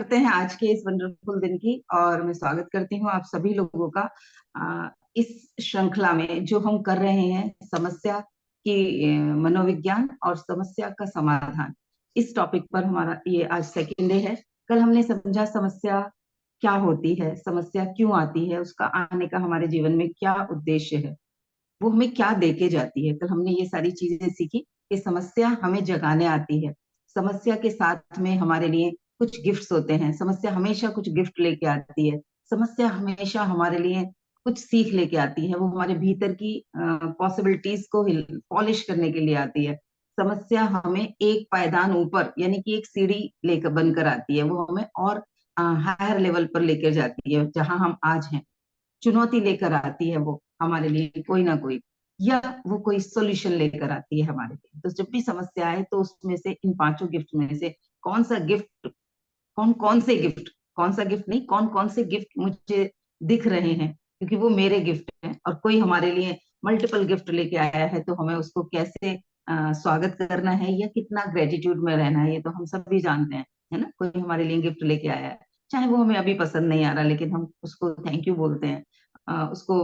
करते हैं आज के इस वंडरफुल दिन की। और मैं स्वागत करती हूँ आप सभी लोगों का इस श्रृंखला में जो हम कर रहे हैं, समस्या की मनोविज्ञान और समस्या का समाधान। इस टॉपिक पर हमारा ये आज सेकंड डे है। कल हमने समझा समस्या क्या होती है, समस्या क्यों आती है, उसका आने का हमारे जीवन में क्या उद्देश्य है, वो हमें क्या दे के जाती है। कल हमने ये सारी चीजें सीखी कि समस्या हमें जगाने आती है। समस्या के साथ में हमारे लिए कुछ गिफ्ट्स होते हैं। समस्या हमेशा कुछ गिफ्ट लेके आती है। समस्या हमेशा हमारे लिए कुछ सीख लेके आती है। वो हमारे भीतर की पॉसिबिलिटीज को पॉलिश करने के लिए आती है। समस्या हमें एक पायदान ऊपर यानी कि एक सीढ़ी लेकर बनकर आती है। वो हमें और हायर लेवल पर लेकर जाती है, जहां हम आज हैं। चुनौती लेकर आती है वो हमारे लिए कोई ना कोई, या वो कोई सोल्यूशन लेकर आती है हमारे लिए। तो जब भी समस्या आए तो उसमें से, इन पांचों गिफ्ट में से कौन सा गिफ्ट, कौन कौन से गिफ्ट, कौन सा गिफ्ट नहीं, कौन कौन से गिफ्ट मुझे दिख रहे हैं, क्योंकि वो मेरे गिफ्ट हैं। और कोई हमारे लिए मल्टीपल गिफ्ट लेके आया है तो हमें उसको कैसे स्वागत करना है या कितना ग्रेटिट्यूड में रहना है, ये तो हम सभी जानते हैं, है ना। कोई हमारे लिए गिफ्ट लेके आया है, चाहे वो हमें अभी पसंद नहीं आ रहा, लेकिन हम उसको थैंक यू बोलते हैं, उसको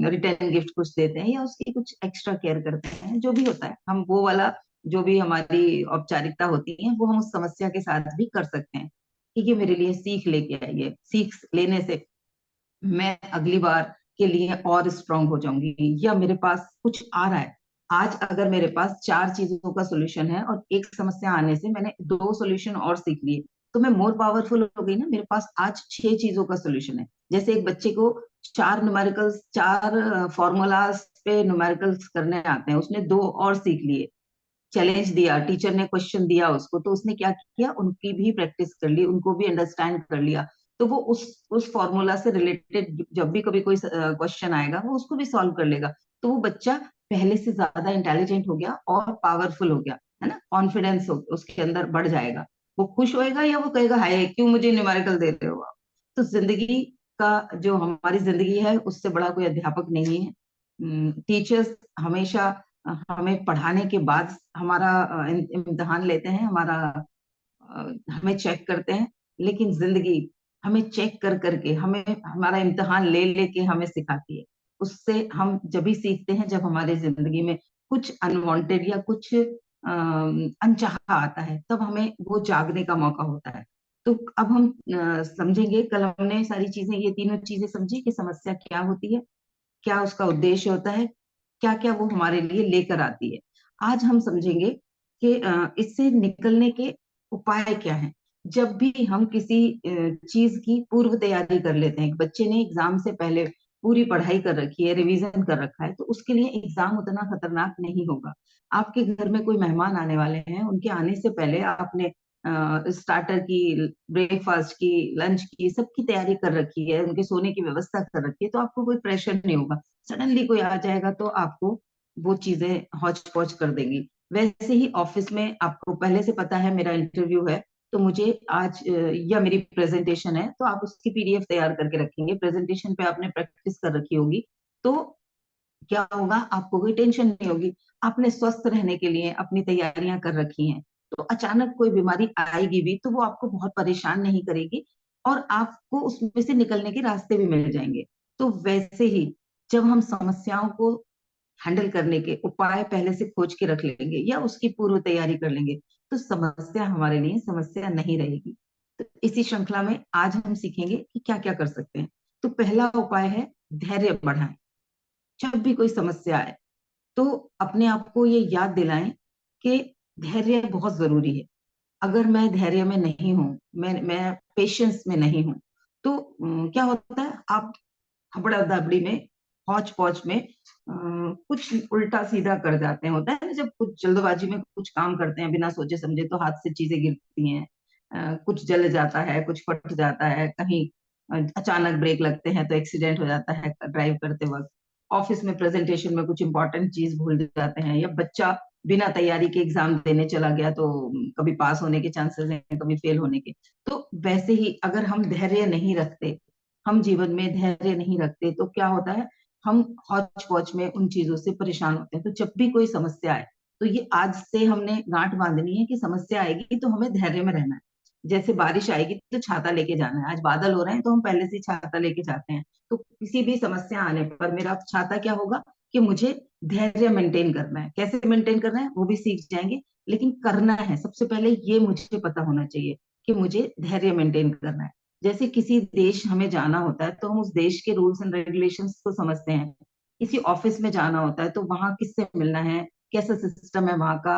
रिटर्न गिफ्ट कुछ देते हैं या उसकी कुछ एक्स्ट्रा केयर करते हैं। जो भी होता है, हम वो वाला जो भी हमारी औपचारिकता होती है वो हम उस समस्या के साथ भी कर सकते हैं कि ये मेरे लिए सीख लेके आई है। सीख लेने से मैं अगली बार के लिए और स्ट्रांग हो जाऊंगी, या मेरे पास कुछ आ रहा है। आज अगर मेरे पास चार चीजों का सोल्यूशन है और एक समस्या आने से मैंने दो सोल्यूशन और सीख लिए, तो मैं मोर पावरफुल हो गई ना। मेरे पास आज छह चीजों का सोल्यूशन है। जैसे एक बच्चे को चार न्यूमेरिकल्स, चार फॉर्मूलाज पे न्यूमेरिकल्स करने आते हैं, उसने दो और सीख लिए। चैलेंज दिया, टीचर ने क्वेश्चन दिया उसको, तो उसने क्या किया, उनकी भी प्रैक्टिस कर ली, उनको भी अंडरस्टैंड कर लिया। तो वो उस फॉर्मूला से रिलेटेड जब भी कभी कोई क्वेश्चन आएगा वो उसको भी सॉल्व कर लेगा। तो वो बच्चा पहले से ज्यादा इंटेलिजेंट हो गया और पावरफुल हो गया, है ना। कॉन्फिडेंस उसके अंदर बढ़ जाएगा। वो खुश होएगा या वो कहेगा हाय क्यों मुझे न्यूमेरिकल दे रहे हो आप। तो जिंदगी का, जो हमारी जिंदगी है, उससे बड़ा कोई अध्यापक नहीं है। टीचर्स हमेशा हमें पढ़ाने के बाद हमारा इम्तिहान लेते हैं, हमारा हमें चेक करते हैं। लेकिन जिंदगी हमें चेक कर करके, हमें हमारा इम्तिहान ले लेके हमें सिखाती है। उससे हम जब भी सीखते हैं जब हमारे जिंदगी में कुछ अनवांटेड या कुछ अनचाहा आता है, तब हमें वो जागने का मौका होता है। तो अब हम समझेंगे, कल हमने सारी चीजें, ये तीनों चीजें समझी कि समस्या क्या होती है, क्या उसका उद्देश्य होता है, क्या क्या वो हमारे लिए लेकर आती है। आज हम समझेंगे कि इससे निकलने के उपाय क्या हैं। जब भी हम किसी चीज की पूर्व तैयारी कर लेते हैं, बच्चे ने एग्जाम से पहले पूरी पढ़ाई कर रखी है, रिवीजन कर रखा है, तो उसके लिए एग्जाम उतना खतरनाक नहीं होगा। आपके घर में कोई मेहमान आने वाले हैं, उनके आने से पहले आपने स्टार्टर की, ब्रेकफास्ट की, लंच की, सबकी तैयारी कर रखी है, उनके सोने की व्यवस्था कर रखी है, तो आपको कोई प्रेशर नहीं होगा। सडनली कोई आ जाएगा तो आपको वो चीजें हौच पौच कर देंगी। वैसे ही ऑफिस में आपको पहले से पता है मेरा इंटरव्यू है, तो मुझे आज या मेरी प्रेजेंटेशन है, तो आप उसकी पीडीएफ तैयार करके रखेंगे। प्रेजेंटेशन पे आपने प्रैक्टिस कर रखी होगी, तो क्या होगा, आपको कोई टेंशन नहीं होगी। आपने स्वस्थ रहने के लिए अपनी तैयारियां कर रखी हैं, तो अचानक कोई बीमारी आएगी भी तो वो आपको बहुत परेशान नहीं करेगी, और आपको उसमें से निकलने के रास्ते भी मिल जाएंगे। तो वैसे ही जब हम समस्याओं को हैंडल करने के उपाय पहले से खोज के रख लेंगे या उसकी पूर्व तैयारी कर लेंगे, तो समस्या हमारे लिए समस्या नहीं रहेगी। तो इसी श्रृंखला में आज हम सीखेंगे कि क्या क्या कर सकते हैं। तो पहला उपाय है, धैर्य बढ़ाएं। जब भी कोई समस्या आए तो अपने आप को ये याद दिलाएं कि धैर्य बहुत जरूरी है। अगर मैं धैर्य में नहीं हूं, मैं पेशेंस में नहीं हूं, तो क्या होता है, आप हबड़ा दबड़ी में, हौच पौच में कुछ उल्टा सीधा कर जाते हैं। होता है ना, जब कुछ जल्दबाजी में कुछ काम करते हैं बिना सोचे समझे, तो हाथ से चीजें गिरती हैं, कुछ जल जाता है, कुछ फट जाता है, कहीं अचानक ब्रेक लगते हैं तो एक्सीडेंट हो जाता है ड्राइव करते वक्त। ऑफिस में प्रेजेंटेशन में कुछ इंपॉर्टेंट चीज भूल जाते हैं, या बच्चा बिना तैयारी के एग्जाम देने चला गया, तो कभी पास होने के चांसेस हैं, कभी फेल होने के। तो वैसे ही अगर हम धैर्य नहीं रखते, हम जीवन में धैर्य नहीं रखते, तो क्या होता है, हम हौच पौच में उन चीजों से परेशान होते हैं। तो जब भी कोई समस्या आए, तो ये आज से हमने गांठ बांधनी है कि समस्या आएगी तो हमें धैर्य में रहना है। जैसे बारिश आएगी तो छाता लेके जाना है, आज बादल हो रहे हैं तो हम पहले से ही छाता लेके जाते हैं। तो किसी भी समस्या आने पर मेरा छाता क्या होगा कि मुझे धैर्य मेंटेन करना है। कैसे मेंटेन करना है वो भी सीख जाएंगे, लेकिन करना है सबसे पहले ये मुझे पता होना चाहिए कि मुझे धैर्य मेंटेन करना है। जैसे किसी देश हमें जाना होता है तो हम उस देश के रूल्स एंड रेगुलेशंस को समझते हैं। किसी ऑफिस में जाना होता है तो वहां किससे मिलना है, कैसा सिस्टम है वहां का,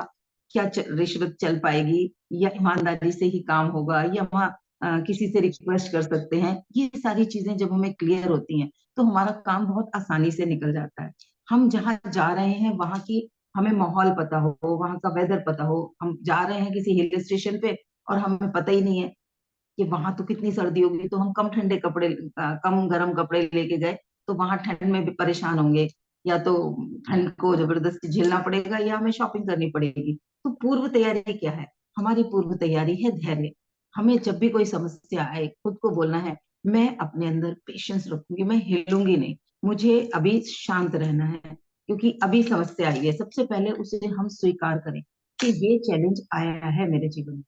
क्या रिश्वत चल पाएगी या ईमानदारी से ही काम होगा, या वहाँ किसी से रिक्वेस्ट कर सकते हैं। ये सारी चीजें जब हमें क्लियर होती हैं तो हमारा काम बहुत आसानी से निकल जाता है। हम जहाँ जा रहे हैं वहां की हमें माहौल पता हो, वहां का वेदर पता हो। हम जा रहे हैं किसी हिल स्टेशन पे और हमें पता ही नहीं है कि वहां तो कितनी सर्दी होगी, तो हम कम ठंडे कपड़े कम गर्म कपड़े लेके गए तो वहां ठंड में भी परेशान होंगे, या तो ठंड को जबरदस्ती झेलना पड़ेगा या हमें शॉपिंग करनी पड़ेगी। तो पूर्व तैयारी क्या है? हमारी पूर्व तैयारी है धैर्य। हमें जब भी कोई समस्या आए खुद को बोलना है, मैं अपने अंदर पेशेंस रखूंगी, मैं हिलूंगी नहीं, मुझे अभी शांत रहना है, क्योंकि अभी समस्या आई है। सबसे पहले उसे हम स्वीकार करें कि ये चैलेंज आया है मेरे जीवन में,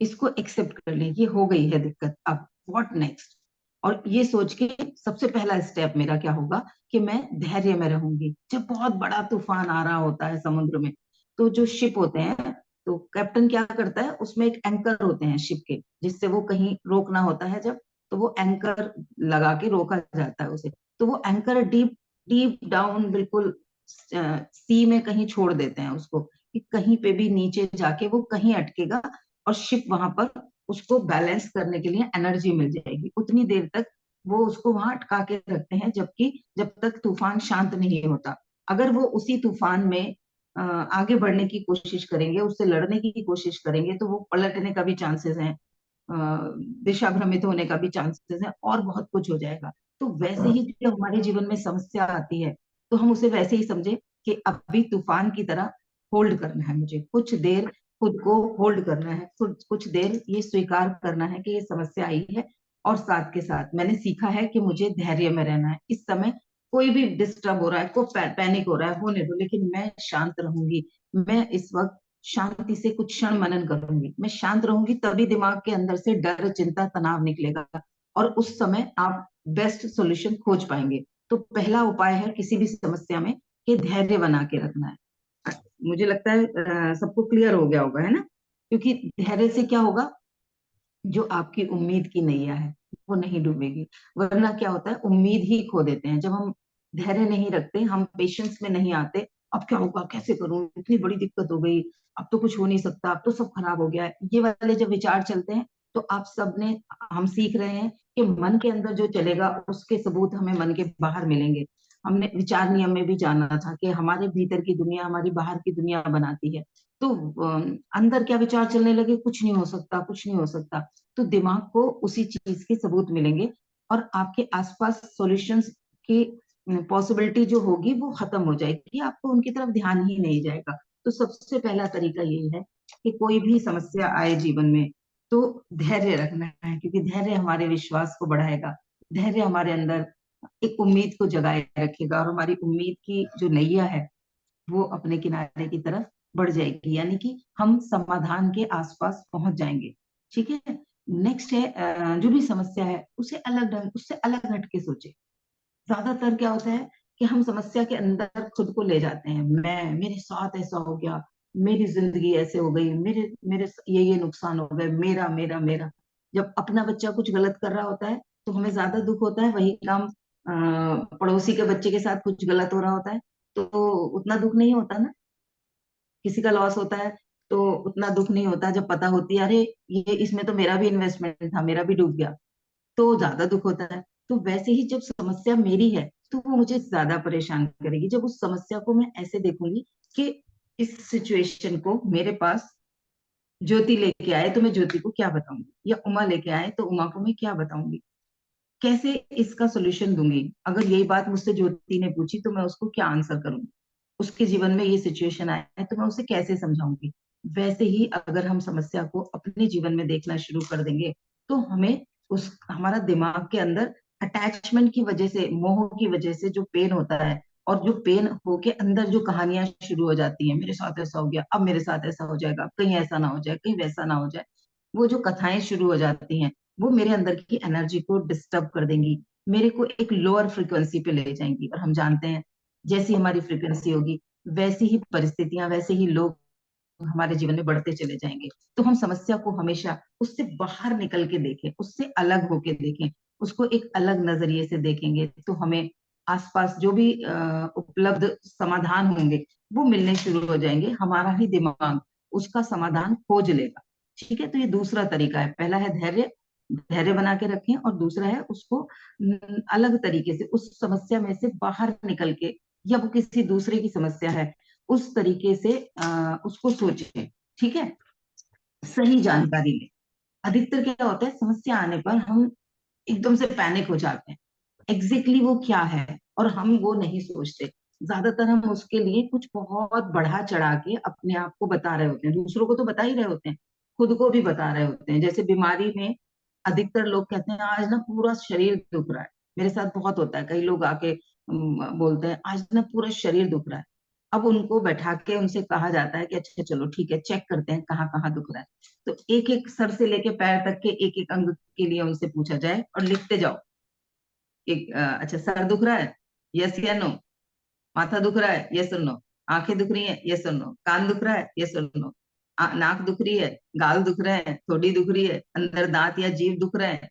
इसको एक्सेप्ट कर लें, ये हो गई है दिक्कत, अब व्हाट नेक्स्ट। और ये सोच के सबसे पहला स्टेप मेरा क्या होगा कि मैं धैर्य में रहूंगी। जब बहुत बड़ा तूफान आ रहा होता है समुद्र में, तो जो शिप होते हैं, तो कैप्टन क्या करता है, उसमें एक एंकर होते हैं शिप के, जिससे वो कहीं रोकना होता है जब, तो वो एंकर लगा के रोका जाता है उसे। तो वो एंकर डीप डीप डाउन बिल्कुल सी में कहीं छोड़ देते हैं उसको, कि कहीं पे भी नीचे जाके वो कहीं अटकेगा और शिप वहां पर उसको बैलेंस करने के लिए एनर्जी मिल जाएगी। उतनी देर तक वो उसको वहां अटका के रखते हैं, जबकि जब तक तूफान शांत नहीं होता। अगर वो उसी तूफान में आगे बढ़ने की कोशिश करेंगे, उससे लड़ने की कोशिश करेंगे, तो वो पलटने का भी चांसेस है, दिशा भ्रमित होने का भी चांसेस है, और बहुत कुछ हो जाएगा। तो वैसे ही जब हमारे जीवन में समस्या आती है तो हम उसे वैसे ही समझे कि अभी तूफान की तरह होल्ड करना है, मुझे कुछ देर खुद को होल्ड करना है, कुछ कुछ देर ये स्वीकार करना है कि ये समस्या आई है। और साथ के साथ मैंने सीखा है कि मुझे धैर्य में रहना है। इस समय कोई भी डिस्टर्ब हो रहा है, कोई पैनिक हो रहा है, होने दो, लेकिन मैं शांत रहूंगी। मैं इस वक्त शांति से कुछ क्षण मनन करूंगी, मैं शांत रहूंगी, तभी दिमाग के अंदर से डर, चिंता, तनाव निकलेगा और उस समय आप बेस्ट सॉल्यूशन खोज पाएंगे। तो पहला उपाय है किसी भी समस्या में कि धैर्य बना के रखना है। मुझे लगता है सबको क्लियर हो गया होगा, है ना? क्योंकि धैर्य से क्या होगा, जो आपकी उम्मीद की नैया है वो नहीं डूबेगी। वरना क्या होता है, उम्मीद ही खो देते हैं जब हम धैर्य नहीं रखते, हम पेशेंस में नहीं आते। अब क्या होगा, कैसे करूं, इतनी बड़ी दिक्कत हो गई, अब तो कुछ हो नहीं सकता, अब तो सब खराब हो गया है, ये वाले जब विचार चलते हैं तो आप सबने, हम सीख रहे हैं कि मन के अंदर जो चलेगा उसके सबूत हमें मन के बाहर मिलेंगे। हमने विचार नियम में भी जाना था कि हमारे भीतर की दुनिया हमारी बाहर की दुनिया बनाती है। तो अंदर क्या विचार चलने लगे, कुछ नहीं हो सकता, कुछ नहीं हो सकता, तो दिमाग को उसी चीज के सबूत मिलेंगे और आपके आसपास सॉल्यूशंस की पॉसिबिलिटी जो होगी वो खत्म हो जाएगी, आपको उनकी तरफ ध्यान ही नहीं जाएगा। तो सबसे पहला तरीका यही है कि कोई भी समस्या आए जीवन में तो धैर्य रखना है, क्योंकि धैर्य हमारे विश्वास को बढ़ाएगा, धैर्य हमारे अंदर एक उम्मीद को जगाए रखेगा और हमारी उम्मीद की जो नैया है वो अपने किनारे की तरफ बढ़ जाएगी, यानी कि हम समाधान के आसपास पहुंच जाएंगे। ठीक है। नेक्स्ट है जो भी समस्या है उसे अलग ढंग, उससे अलग हट के सोचे। ज्यादातर क्या होता है कि हम समस्या के अंदर खुद को ले जाते हैं, मैं, मेरे साथ ऐसा हो गया, मेरी जिंदगी ऐसे हो गई, मेरे मेरे ये नुकसान हो गए, मेरा मेरा मेरा। जब अपना बच्चा कुछ गलत कर रहा होता है तो हमें ज्यादा दुख होता है, वही काम पड़ोसी के बच्चे के साथ कुछ गलत हो रहा होता है तो उतना दुख नहीं होता ना। किसी का लॉस होता है तो उतना दुख नहीं होता, जब पता होती है अरे ये इसमें तो मेरा भी इन्वेस्टमेंट था, मेरा भी डूब गया, तो ज्यादा दुख होता है। तो वैसे ही जब समस्या मेरी है तो वो मुझे ज्यादा परेशान करेगी, जब उस समस्या को मैं ऐसे देखूंगी कि इस सिचुएशन को मेरे पास ज्योति लेके आए तो मैं ज्योति को क्या बताऊंगी, या उमा लेके आए तो उमा को मैं क्या बताऊंगी, कैसे इसका सोल्यूशन दूंगी। अगर यही बात मुझसे ज्योति ने पूछी तो मैं उसको क्या आंसर करूंगी, उसके जीवन में ये सिचुएशन आया है तो मैं उसे कैसे समझाऊंगी। वैसे ही अगर हम समस्या को अपने जीवन में देखना शुरू कर देंगे तो हमें उस हमारा दिमाग के अंदर अटैचमेंट की वजह से, मोह की वजह से जो पेन होता है, और जो पेन होके अंदर जो कहानियां शुरू हो जाती हैं, मेरे साथ ऐसा हो गया, अब मेरे साथ ऐसा हो जाएगा, कहीं ऐसा ना हो जाए, कहीं वैसा ना हो जाए, वो जो कथाएं शुरू हो जाती हैं वो मेरे अंदर की एनर्जी को डिस्टर्ब कर देंगी, मेरे को एक लोअर फ्रिक्वेंसी पे ले जाएंगी। और हम जानते हैं जैसी हमारी फ्रिक्वेंसी होगी वैसी ही परिस्थितियां, वैसे ही लोग हमारे जीवन में बढ़ते चले जाएंगे। तो हम समस्या को हमेशा उससे बाहर निकल के देखें, उससे अलग होके देखें, उसको एक अलग नजरिए से देखेंगे, तो हमें आसपास जो भी उपलब्ध समाधान होंगे वो मिलने शुरू हो जाएंगे। हमारा ही दिमाग उसका समाधान खोज लेगा। ठीक है, तो ये दूसरा तरीका है। पहला है धैर्य, धैर्य बना के रखें, और दूसरा है उसको अलग तरीके से उस समस्या में से बाहर निकल के, या वो किसी दूसरे की समस्या है उस तरीके से उसको सोचें। ठीक है, सही जानकारी लें। अधिकतर क्या होता है, समस्या आने पर हम एकदम से पैनिक हो जाते हैं, एग्जैक्टली वो क्या है और हम वो नहीं सोचते। ज्यादातर हम उसके लिए कुछ बहुत बढ़ा चढ़ा के अपने आप को बता रहे होते हैं, दूसरों को तो बता ही रहे होते हैं, खुद को भी बता रहे होते हैं। जैसे बीमारी में अधिकतर लोग कहते हैं आज ना पूरा शरीर दुख रहा है। मेरे साथ बहुत होता है, कई लोग आके बोलते हैं आज ना पूरा शरीर दुख रहा है। अब उनको बैठा के उनसे कहा जाता है कि अच्छा चलो ठीक है, चेक करते हैं कहाँ कहाँ दुख रहा है। तो एक एक सर से लेके पैर तक के एक एक अंग के लिए उनसे पूछा जाए और लिखते जाओ कि अच्छा सर दुख रहा है, यस या नो, माथा दुख रहा है, यस और नो, आंखें दुख रही है, यस और नो, कान दुख रहा है, यस और नो, नाक दुख रही है, गाल दुख रहे हैं, थोड़ी दुख रही है, अंदर दांत या जीभ दुख रहे हैं।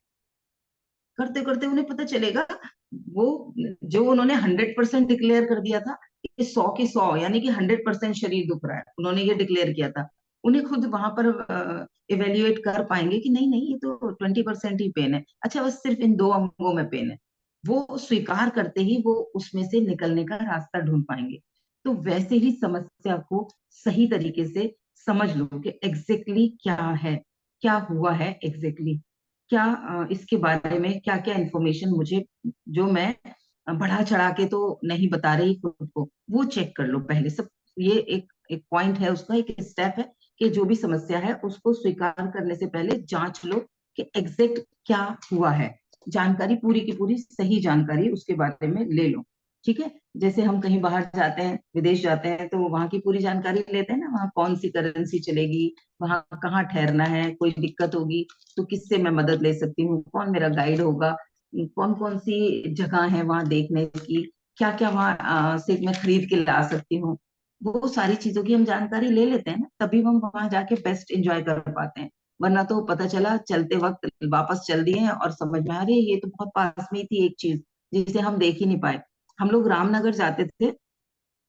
करते करते उन्हें पता चलेगा वो जो उन्होंने 100% डिक्लेयर कर दिया था कि 100 की 100 यानी कि 100% शरीर दुख रहा है, उन्होंने ये डिक्लेयर किया था। उन्हें खुद वहां पर इवेल्युएट कर पाएंगे कि नहीं नहीं, ये तो 20% ही पेन है, अच्छा बस सिर्फ इन दो अंगों में पेन है। वो स्वीकार करते ही वो उसमें से निकलने का रास्ता ढूंढ पाएंगे। तो वैसे ही समस्या को सही तरीके से समझ लो कि एग्जैक्टली क्या है, क्या हुआ है एग्जैक्टली, क्या इसके बारे में क्या क्या इंफॉर्मेशन मुझे, जो मैं बढ़ा चढ़ा के तो नहीं बता रही खुद को, वो चेक कर लो पहले सब। ये एक एक पॉइंट है, उसका एक स्टेप है कि जो भी समस्या है उसको स्वीकार करने से पहले जांच लो कि एग्जैक्ट क्या हुआ है। जानकारी पूरी की पूरी सही जानकारी उसके बारे में ले लो। ठीक है, जैसे हम कहीं बाहर जाते हैं, विदेश जाते हैं, तो वहां की पूरी जानकारी लेते हैं ना, वहाँ कौन सी करेंसी चलेगी, वहां कहाँ ठहरना है, कोई दिक्कत होगी तो किससे मैं मदद ले सकती हूँ, कौन मेरा गाइड होगा, कौन कौन सी जगह है वहां देखने की, क्या क्या वहां से मैं खरीद के ला सकती हूँ। वो सारी चीजों की हम जानकारी ले लेते हैं ना, तभी हम वहां जाके बेस्ट एंजॉय कर पाते हैं। वरना तो पता चला चलते वक्त वापस चल दिए हैं और समझ में आ रही है ये तो बहुत पास में ही थी एक चीज जिसे हम देख ही नहीं पाए। हम लोग रामनगर जाते थे,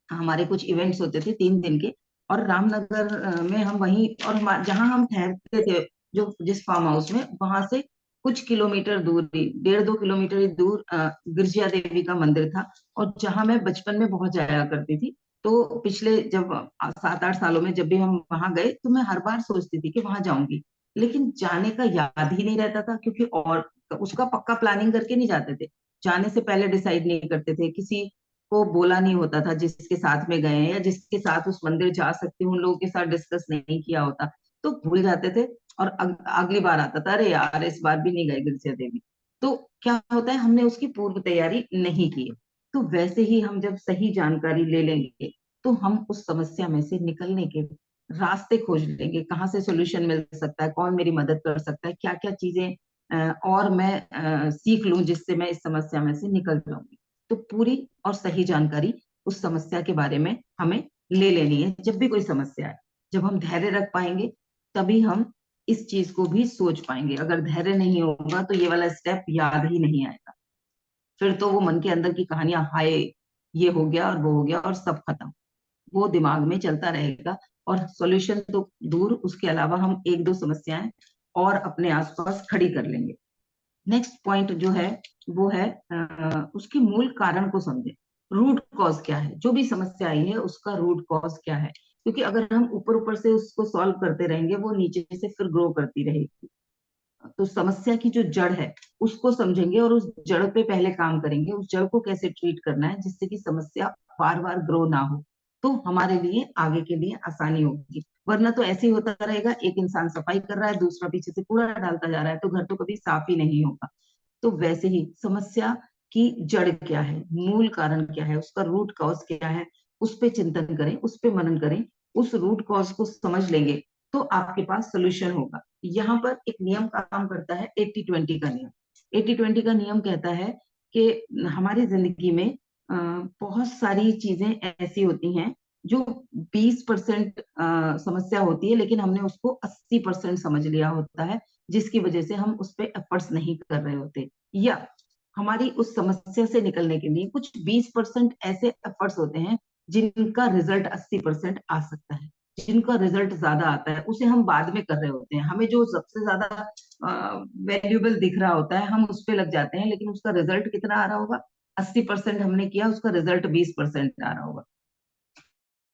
हमारे कुछ इवेंट्स होते थे 3 दिन के, और रामनगर में हम वहीं, और जहाँ हम ठहरते थे जो जिस फार्म हाउस में, वहां से कुछ किलोमीटर दूर ही, 1.5-2 किलोमीटर ही दूर गिरजा देवी का मंदिर था। और जहाँ मैं बचपन में बहुत जाया करती थी, तो पिछले जब 7-8 सालों में जब भी हम वहां गए तो मैं हर बार सोचती थी कि वहां जाऊंगी, लेकिन जाने का याद ही नहीं रहता था, क्योंकि और उसका पक्का प्लानिंग करके नहीं जाते थे, जाने से पहले डिसाइड नहीं करते थे, किसी को बोला नहीं होता था जिसके साथ में गए हैं या जिसके साथ उस मंदिर जा सकते हैं उन लोगों के साथ डिस्कस नहीं किया होता, तो भूल जाते थे। और अगली बार आता था, अरे यार इस बार भी नहीं गए गिरजा देवी। तो क्या होता है, हमने उसकी पूर्व तैयारी नहीं की है। तो वैसे ही हम जब सही जानकारी ले लेंगे तो हम उस समस्या में से निकलने के रास्ते खोज लेंगे, कहाँ से सोल्यूशन मिल सकता है, कौन मेरी मदद कर सकता है, क्या क्या चीजें और मैं सीख लूं जिससे मैं इस समस्या में से निकल जाऊंगी। तो पूरी और सही जानकारी उस समस्या के बारे में हमें ले लेनी है जब भी कोई समस्या है। जब हम धैर्य रख पाएंगे तभी हम इस चीज को भी सोच पाएंगे। अगर धैर्य नहीं होगा तो ये वाला स्टेप याद ही नहीं आएगा, फिर तो वो मन के अंदर की कहानियां, हाय ये हो गया और वो हो गया और सब खत्म, वो दिमाग में चलता रहेगा। और सॉल्यूशन तो दूर, उसके अलावा हम एक दो समस्याएं और अपने आसपास खड़ी कर लेंगे। नेक्स्ट पॉइंट जो है वो है उसकी मूल कारण को समझें। रूट कॉज क्या है, जो भी समस्या आई है उसका रूट कॉज क्या है, क्योंकि अगर हम ऊपर ऊपर से उसको सॉल्व करते रहेंगे वो नीचे से फिर ग्रो करती रहेगी। तो समस्या की जो जड़ है उसको समझेंगे और उस जड़ पे पहले काम करेंगे, उस जड़ को कैसे ट्रीट करना है जिससे कि समस्या बार बार ग्रो ना हो, तो हमारे लिए आगे के लिए आसानी होगी। वरना तो ऐसे ही होता रहेगा, एक इंसान सफाई कर रहा है, दूसरा पीछे से कूड़ा डालता जा रहा है, तो घर तो कभी साफ ही नहीं होगा। तो वैसे ही समस्या की जड़ क्या है, मूल कारण क्या है, उसका रूट कॉज क्या है, उस पे चिंतन करें, उस पे मनन करें। उस रूट कॉज को समझ लेंगे तो आपके पास सोल्यूशन होगा। यहाँ पर एक नियम काम करता है, 80-20 का नियम। 80-20 का नियम कहता है कि हमारी जिंदगी में बहुत सारी चीजें ऐसी होती हैं जो 20% समस्या होती है, लेकिन हमने उसको 80% समझ लिया होता है, जिसकी वजह से हम उस पर एफर्ट्स नहीं कर रहे होते। या हमारी उस समस्या से निकलने के लिए कुछ 20% ऐसे एफर्ट्स होते हैं जिनका रिजल्ट 80% आ सकता है। जिनका रिजल्ट ज्यादा आता है उसे हम बाद में कर रहे होते हैं। हमें जो सबसे ज्यादा वैल्यूएबल दिख रहा होता है हम उस पे लग जाते हैं, लेकिन उसका रिजल्ट कितना आ रहा होगा? 80% हमने किया, उसका रिजल्ट 20% आ रहा होगा।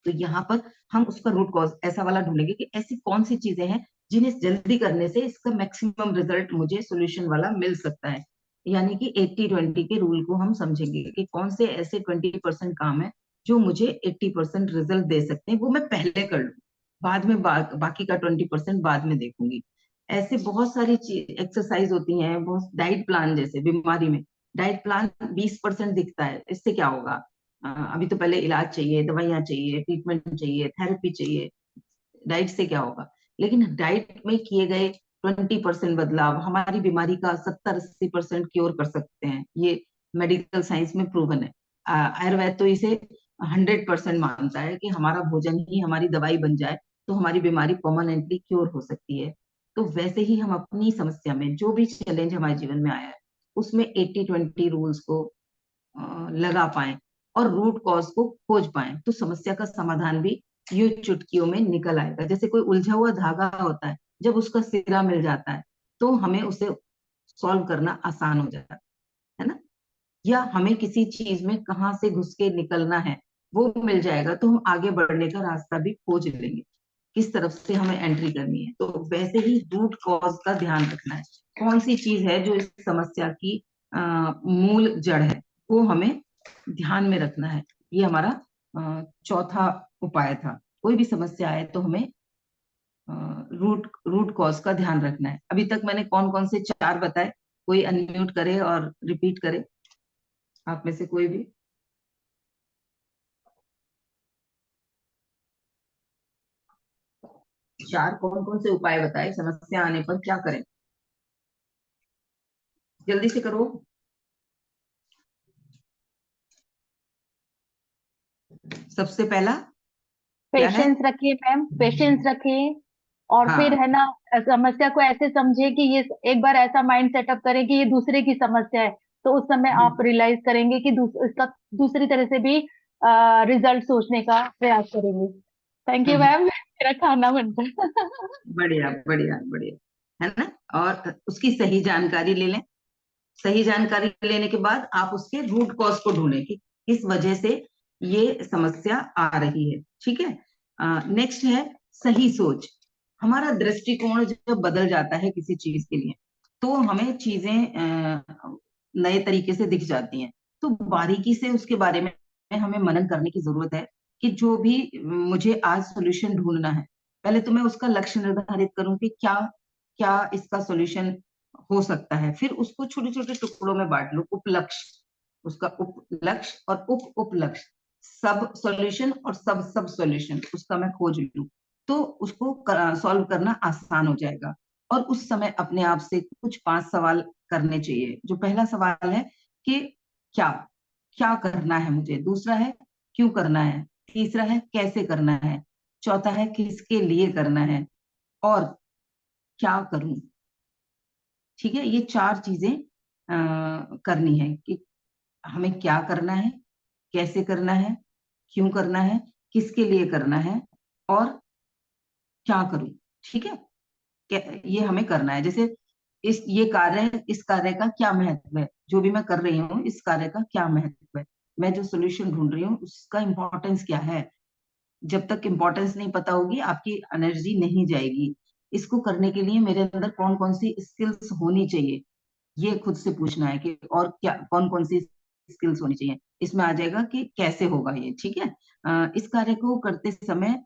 तो यहाँ पर हम उसका रूट कॉज ऐसा वाला ढूंढेंगे कि ऐसी कौन सी चीजें हैं जिन्हें जल्दी करने से इसका मैक्सिमम रिजल्ट मुझे सोल्यूशन वाला मिल सकता है। यानी कि 80-20 के रूल को हम समझेंगे कि कौन से ऐसे 20% काम है जो मुझे 80% रिजल्ट दे सकते हैं, वो मैं पहले कर लूँ, बाद में बाकी का 20% बाद में देखूंगी। ऐसे बहुत सारी एक्सरसाइज होती हैं, बहुत डाइट प्लान, जैसे बीमारी में डाइट प्लान 20% दिखता है, इससे क्या होगा? अभी तो पहले इलाज चाहिए, दवाइयां चाहिए, ट्रीटमेंट चाहिए, थेरेपी चाहिए, डाइट से क्या होगा? लेकिन डाइट में किए गए 20% बदलाव हमारी बीमारी का 70-80% क्योर कर सकते हैं। ये मेडिकल साइंस में प्रूवन है। आयुर्वेद तो इसे 100% मानता है कि हमारा भोजन ही हमारी दवाई बन जाए तो हमारी बीमारी परमानेंटली क्योर हो सकती है। तो वैसे ही हम अपनी समस्या में जो भी चैलेंज हमारे जीवन में आया है उसमें 80-20 रूल्स को लगा पाए और रूट कॉज को खोज पाए, तो समस्या का समाधान भी यूं चुटकियों में निकल आएगा। जैसे कोई उलझा हुआ धागा होता है, जब उसका सिरा मिल जाता है तो हमें उसे सॉल्व करना आसान हो जाता है ना। या हमें किसी चीज में कहाँ से घुस के निकलना है वो मिल जाएगा, तो हम आगे बढ़ने का रास्ता भी खोज लेंगे, किस तरफ से हमें एंट्री करनी है। तो वैसे ही रूट कॉज का ध्यान रखना है, कौन सी चीज है जो इस समस्या की मूल जड़ है, वो हमें ध्यान में रखना है। ये हमारा चौथा उपाय था। कोई भी समस्या आए तो हमें रूट रूट कॉज का ध्यान रखना है। अभी तक मैंने कौन कौन से चार बताए? कोई अनम्यूट करे और रिपीट करे, आप में से कोई भी। चार कौन कौन से उपाय बताए समस्या आने पर क्या करें? जल्दी से करो। सबसे पहला क्या है? पेशेंस रखिए मैम, पेशेंस रखिए। और फिर हाँ। है ना, समस्या को ऐसे समझिए कि ये एक बार ऐसा माइंड सेटअप करें कि ये दूसरे की समस्या है। तो उस समय आप हम्म, रियलाइज करेंगे कि इसका दूसरी तरह से भी रिजल्ट सोचने का प्रयास करेंगे। थैंक यू हम्म, मैम, मेरा खाना बनकर। बढ़िया बढ़िया बढ़िया, है ना। और उसकी सही जानकारी ले लें। सही जानकारी लेने के बाद आप उसके रूट कॉज को ढूंढें कि किस वजह से ये समस्या आ रही है। ठीक है। नेक्स्ट है सही सोच। हमारा दृष्टिकोण जब बदल जाता है किसी चीज के लिए तो हमें चीजें नए तरीके से दिख जाती हैं। तो बारीकी से उसके बारे में हमें मनन करने की जरूरत है कि जो भी मुझे आज सॉल्यूशन ढूंढना है, पहले तो मैं उसका लक्ष्य निर्धारित करूं कि क्या क्या इसका सॉल्यूशन हो सकता है। फिर उसको छोटे छोटे टुकड़ों में बांट लो, उपलक्ष्य, उसका उप लक्ष्य और उप उपलक्ष्य, सब सॉल्यूशन और सब सब सॉल्यूशन उसका मैं खोज लूं, तो उसको सॉल्व करना आसान हो जाएगा। और उस समय अपने आप से कुछ 5 सवाल करने चाहिए। जो पहला सवाल है कि क्या क्या करना है मुझे, दूसरा है क्यों करना है, तीसरा है कैसे करना है, चौथा है किसके लिए करना है, और क्या करूं। ठीक है, ये चार चीजें करनी है कि हमें क्या करना है, कैसे करना है, क्यों करना है, किसके लिए करना है, और क्या करूं। ठीक है, ये हमें करना है। जैसे इस ये कार्य है, इस कार्य का क्या महत्व है, जो भी मैं कर रही हूँ इस कार्य का क्या महत्व है, मैं जो सोल्यूशन ढूंढ रही हूँ उसका इंपॉर्टेंस क्या है। जब तक इंपॉर्टेंस नहीं पता होगी आपकी एनर्जी नहीं जाएगी। इसको करने के लिए मेरे अंदर कौन कौन सी स्किल्स होनी चाहिए, ये खुद से पूछना है कि और क्या कौन कौन सी स्किल्स होनी चाहिए। इसमें आ जाएगा कि कैसे होगा ये। ठीक है। इस कार्य को करते समय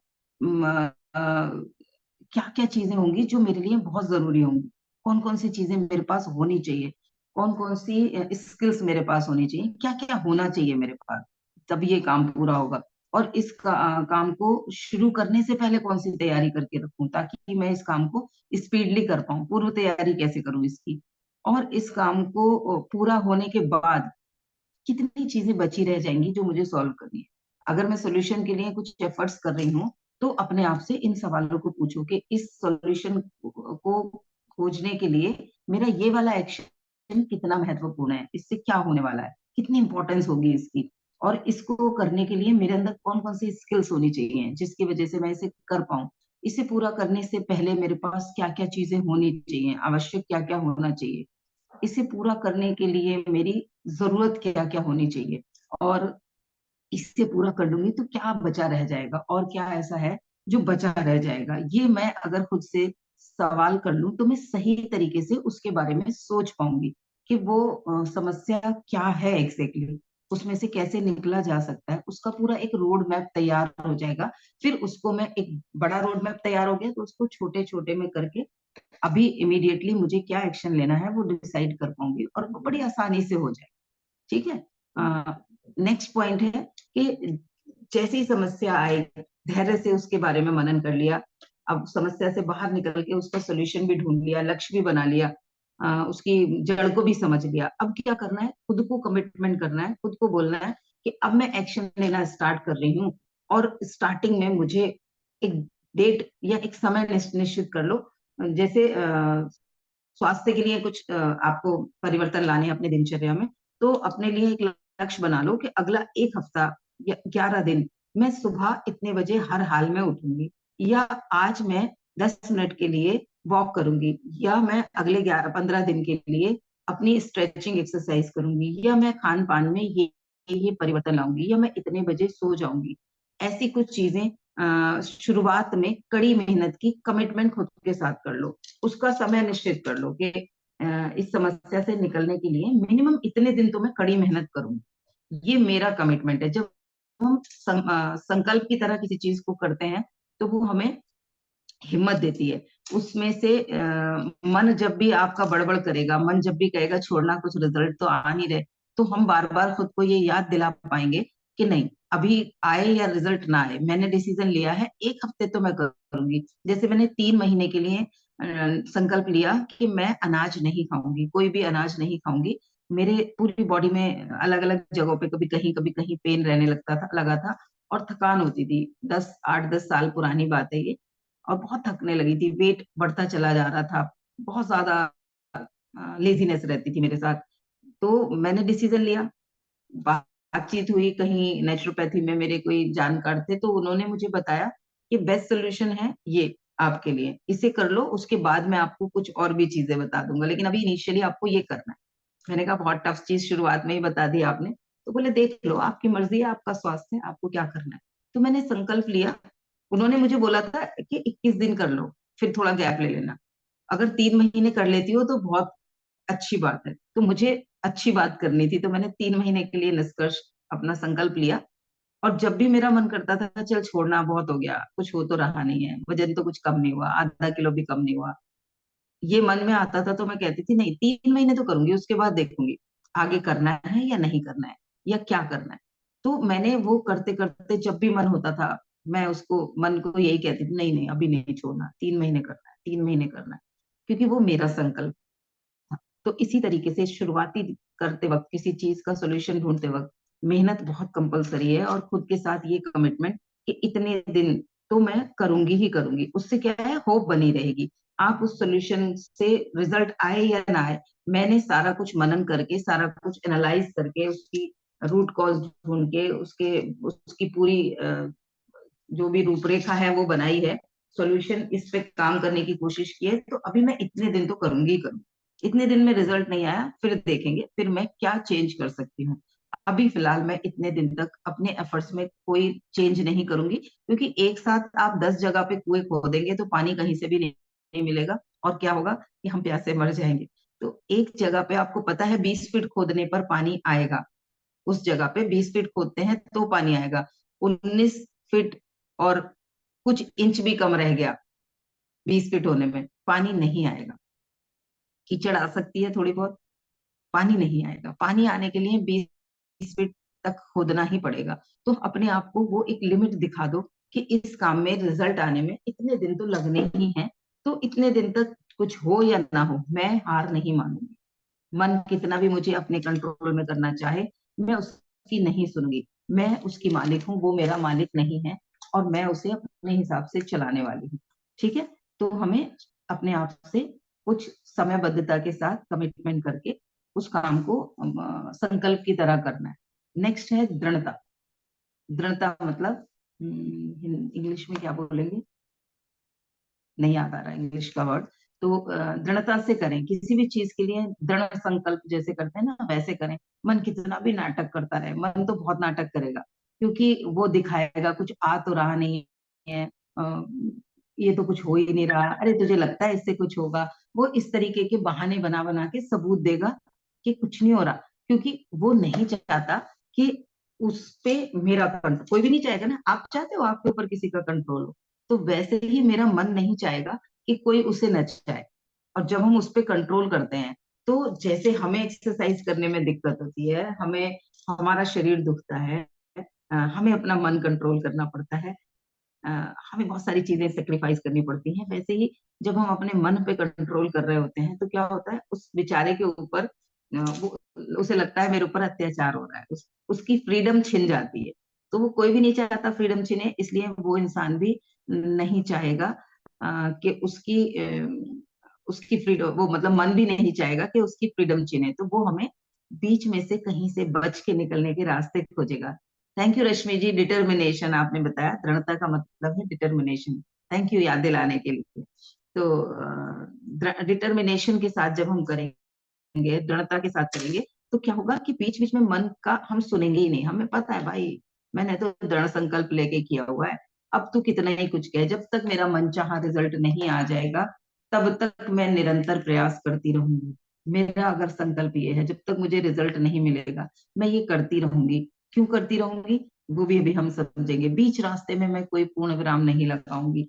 क्या क्या चीजें होंगी जो मेरे लिए बहुत जरूरी होंगी, कौन कौन सी चीजें मेरे पास होनी चाहिए, कौन कौन सी स्किल्स मेरे पास होनी चाहिए, क्या क्या होना चाहिए मेरे पास, तब ये काम पूरा होगा। और इस काम को शुरू करने से पहले कौन सी तैयारी करके रखूं ताकि मैं इस काम को स्पीडली कर पाऊं, पूर्व तैयारी कैसे करूं इसकी, और इस काम को पूरा होने के बाद कितनी चीजें बची रह जाएंगी जो मुझे सॉल्व करनी है। अगर मैं सॉल्यूशन के लिए कुछ एफर्ट्स कर रही हूँ तो अपने आप से इन सवालों को पूछो कि इस सॉल्यूशन को खोजने के लिए मेरा ये वाला एक्शन कितना महत्वपूर्ण है, इससे क्या होने वाला है, कितनी इंपॉर्टेंस होगी इसकी, और इसको करने के लिए मेरे अंदर कौन कौन सी स्किल्स होनी चाहिए जिसकी वजह से मैं इसे कर पाऊं। इसे पूरा करने से पहले मेरे पास क्या क्या चीजें होनी चाहिए, आवश्यक क्या क्या होना चाहिए, इसे पूरा करने के लिए मेरी जरूरत क्या क्या होनी चाहिए, और इससे पूरा कर लूंगी तो क्या बचा रह जाएगा और क्या ऐसा है जो बचा रह जाएगा। ये मैं अगर खुद से सवाल कर लूं तो मैं सही तरीके से उसके बारे में सोच पाऊंगी कि वो समस्या क्या है एग्जैक्टली, उसमें से कैसे निकला जा सकता है, उसका पूरा एक रोड मैप तैयार हो जाएगा। फिर उसको मैं, एक बड़ा रोड मैप तैयार हो गया तो उसको छोटे छोटे में करके अभी इमीडिएटली मुझे क्या एक्शन लेना है वो डिसाइड कर पाऊंगी और वो बड़ी आसानी से हो जाए। ठीक है। नेक्स्ट पॉइंट है कि जैसी ही समस्या आए, धैर्य से उसके बारे में मनन कर लिया, अब समस्या से बाहर निकल के उसका सोल्यूशन भी ढूंढ लिया, लक्ष्य भी बना लिया, उसकी जड़ को भी समझ लिया, अब क्या करना है, खुद को कमिटमेंट करना है, खुद को बोलना है कि अब मैं एक्शन लेना स्टार्ट कर रही हूँ। और स्टार्टिंग में मुझे एक डेट या एक समय निश्चित कर लो। जैसे स्वास्थ्य के लिए कुछ आपको परिवर्तन लाने हैं अपने दिनचर्या में, तो अपने लिए एक लक्ष्य बना लो कि अगला एक हफ्ता या 11 दिन मैं सुबह इतने बजे हर हाल में उठूंगी, या आज मैं 10 मिनट के लिए वॉक करूंगी, या मैं अगले 15 दिन के लिए अपनी स्ट्रेचिंग एक्सरसाइज करूंगी, या मैं खान पान में ये परिवर्तन लाऊंगी, या मैं इतने बजे सो जाऊंगी। ऐसी कुछ चीजें शुरुआत में कड़ी मेहनत की कमिटमेंट खुद के साथ कर लो। उसका समय निश्चित कर लो कि इस समस्या से निकलने के लिए मिनिमम इतने दिन तो मैं कड़ी मेहनत करूंगी, ये मेरा कमिटमेंट है। जब हम संकल्प की तरह किसी चीज को करते हैं तो वो हमें हिम्मत देती है। उसमें से मन जब भी आपका बड़बड़ करेगा, मन जब भी कहेगा छोड़ना, कुछ रिजल्ट तो आ नहीं रहे, तो हम बार बार खुद को ये याद दिला पाएंगे कि नहीं, अभी आए या रिजल्ट ना आए, मैंने डिसीजन लिया है, एक हफ्ते तो मैं करूंगी। जैसे मैंने 3 महीने के लिए संकल्प लिया कि मैं अनाज नहीं खाऊंगी, कोई भी अनाज नहीं खाऊंगी। मेरे पूरी बॉडी में अलग अलग जगहों पे कभी कहीं पेन रहने लगा था, और थकान होती थी। 8-10 साल पुरानी बात है ये। और बहुत थकने लगी थी, वेट बढ़ता चला जा रहा था, बहुत ज्यादा लेजीनेस रहती थी मेरे साथ। तो मैंने डिसीजन लिया, बातचीत हुई, कहीं नेचुरोपैथी में मेरे कोई जानकार थे तो उन्होंने मुझे बताया कि बेस्ट सोल्यूशन है ये आपके लिए, इसे कर लो, उसके बाद मैं आपको कुछ और भी चीजें बता दूंगा, लेकिन अभी इनिशियली आपको ये करना है। मैंने कहा बहुत टफ चीज शुरुआत में ही बता दी आपने। तो बोले देख लो, आपकी मर्जी है, आपका स्वास्थ्य है, आपको क्या करना है। तो मैंने संकल्प लिया। उन्होंने मुझे बोला था कि 21 दिन कर लो, फिर थोड़ा गैप ले लेना। अगर 3 महीने कर लेती हो तो बहुत अच्छी बात है। तो मुझे अच्छी बात करनी थी, तो मैंने 3 महीने के लिए निष्कर्ष अपना संकल्प लिया। और जब भी मेरा मन करता था चल छोड़ना, बहुत हो गया, कुछ हो तो रहा नहीं है, वजन तो कुछ कम नहीं हुआ, आधा किलो भी कम नहीं हुआ, ये मन में आता था, तो मैं कहती थी नहीं, 3 महीने तो करूंगी, उसके बाद देखूंगी आगे करना है या नहीं करना है, या क्या करना है। तो मैंने वो करते करते जब भी मन होता था, मैं उसको, मन को यही कहती थी, नहीं नहीं अभी नहीं छोड़ना, 3 महीने करना है, 3 महीने करना है, क्योंकि वो मेरा संकल्प था। तो इसी तरीके से शुरुआती करते वक्त, किसी चीज का सोल्यूशन ढूंढते वक्त मेहनत बहुत कंपलसरी है, और खुद के साथ ये कमिटमेंट कि इतने दिन तो मैं करूंगी ही करूंगी। उससे क्या है, होप बनी रहेगी। आप उस सोल्यूशन से रिजल्ट आए या ना आए, मैंने सारा कुछ मनन करके, सारा कुछ एनालाइज करके, उसकी रूट कॉज ढूंढ के, उसके उसकी पूरी जो भी रूपरेखा है वो बनाई है, सॉल्यूशन इस पे काम करने की कोशिश की है। तो अभी मैं इतने दिन तो करूंगी ही करूंगी। इतने दिन में रिजल्ट नहीं आया, फिर देखेंगे, फिर मैं क्या चेंज कर सकती हूँ। अभी फिलहाल मैं इतने दिन तक अपने एफर्ट्स में कोई चेंज नहीं करूंगी, क्योंकि एक साथ आप 10 जगह पे कुएं खोदेंगे तो पानी कहीं से भी नहीं मिलेगा, और क्या होगा कि हम प्यासे मर जाएंगे। तो एक जगह पे आपको पता है 20 फीट खोदने पर पानी आएगा, उस जगह पे 20 फीट खोदते हैं तो पानी आएगा। 19 फीट और कुछ इंच भी कम रह गया 20 फीट होने में, पानी नहीं आएगा। कीचड़ आ सकती है थोड़ी बहुत, पानी नहीं आएगा। पानी आने के लिए 20 फीट तक खोदना ही पड़ेगा। तो अपने आप को वो एक लिमिट दिखा दो कि इस काम में रिजल्ट आने में इतने दिन तो लगने ही हैं, तो इतने दिन तक कुछ हो या ना हो, मैं हार नहीं मानूंगी। मन कितना भी मुझे अपने कंट्रोल में करना चाहे, मैं उसकी नहीं सुनूंगी। मैं उसकी मालिक हूँ, वो मेरा मालिक नहीं है, और मैं उसे अपने हिसाब से चलाने वाली हूँ। ठीक है। तो हमें अपने आप से कुछ समयबद्धता के साथ कमिटमेंट करके उस काम को संकल्प की तरह करना है। नेक्स्ट है दृढ़ता। दृढ़ता मतलब इंग्लिश में क्या बोलेंगे, नहीं याद आ रहा इंग्लिश का वर्ड। तो दृढ़ता से करें किसी भी चीज के लिए, दृढ़ संकल्प जैसे करते हैं ना, वैसे करें। मन कितना भी नाटक करता रहे, मन तो बहुत नाटक करेगा, क्योंकि वो दिखाएगा कुछ आ तो रहा नहीं है, ये तो कुछ हो ही नहीं रहा, अरे तुझे लगता है इससे कुछ होगा। वो इस तरीके के बहाने बना बना के सबूत देगा कि कुछ नहीं हो रहा, क्योंकि वो नहीं चाहता कि उस पे मेरा कंट्रोल, कोई भी नहीं चाहेगा ना, आप चाहते हो आपके ऊपर किसी का कंट्रोल हो, तो वैसे ही मेरा मन नहीं चाहेगा कि कोई उसे नचाए। और जब हम उस पे कंट्रोल करते हैं, तो जैसे हमें एक्सरसाइज करने में दिक्कत होती है, हमें हमारा शरीर दुखता है, हमें अपना मन कंट्रोल करना पड़ता है, हमें बहुत सारी चीजें सेक्रीफाइस करनी पड़ती हैं, वैसे ही जब हम अपने मन पे कंट्रोल कर रहे होते हैं, तो क्या होता है उस बेचारे के ऊपर, वो उसे लगता है मेरे ऊपर अत्याचार हो रहा है, उसकी फ्रीडम छिन जाती है। तो वो कोई भी नहीं चाहता फ्रीडम छिने, इसलिए वो इंसान भी नहीं चाहेगा कि उसकी फ्रीडम, वो मतलब मन भी नहीं चाहेगा कि उसकी फ्रीडम छिने, तो वो हमें बीच में से कहीं से बच के निकलने के रास्ते खोजेगा। Thank you Rashmi ji, determination आपने बताया, दृढ़ता का मतलब है डिटर्मिनेशन। थैंक यू याद दिलाने के लिए। तो डिटर्मिनेशन के साथ जब हम करेंगे, दृढ़ता के साथ करेंगे, तो क्या होगा कि बीच बीच में मन का हम सुनेंगे ही नहीं। हमें पता है भाई, मैंने तो दृढ़ संकल्प लेके किया हुआ है, अब तू कितना ही कुछ कहे, जब तक मेरा मनचाहा रिजल्ट नहीं आ जाएगा, तब तक मैं निरंतर प्रयास करती रहूंगी। मेरा अगर संकल्प ये है, जब तक मुझे रिजल्ट नहीं मिलेगा, मैं ये करती रहूंगी। क्यों करती रहूंगी, वो भी अभी हम समझेंगे। बीच रास्ते में मैं कोई पूर्ण विराम नहीं लगाऊंगी,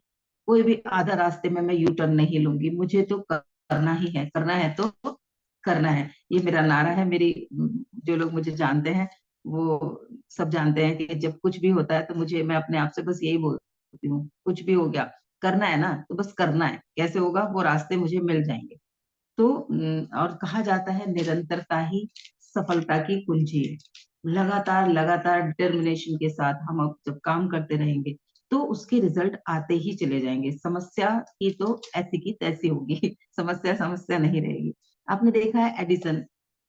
कोई भी आधा रास्ते में मैं यू टर्न नहीं लूंगी। मुझे तो करना ही है, करना है तो करना है, ये मेरा नारा है। मेरी जो लोग मुझे जानते हैं, वो सब जानते हैं कि जब कुछ भी होता है तो मुझे, मैं अपने आप से बस यही बोलती हूँ, कुछ भी हो गया, करना है ना, तो बस करना है, कैसे होगा वो रास्ते मुझे मिल जाएंगे। तो और कहा जाता है निरंतरता ही सफलता की कुंजी है। लगातार लगातार डिटर्मिनेशन के साथ हम अब जब काम करते रहेंगे, तो उसके रिजल्ट आते ही चले जाएंगे। समस्या की तो ऐसी की तैसी होगी समस्या समस्या नहीं रहेगी। आपने देखा है एडिसन,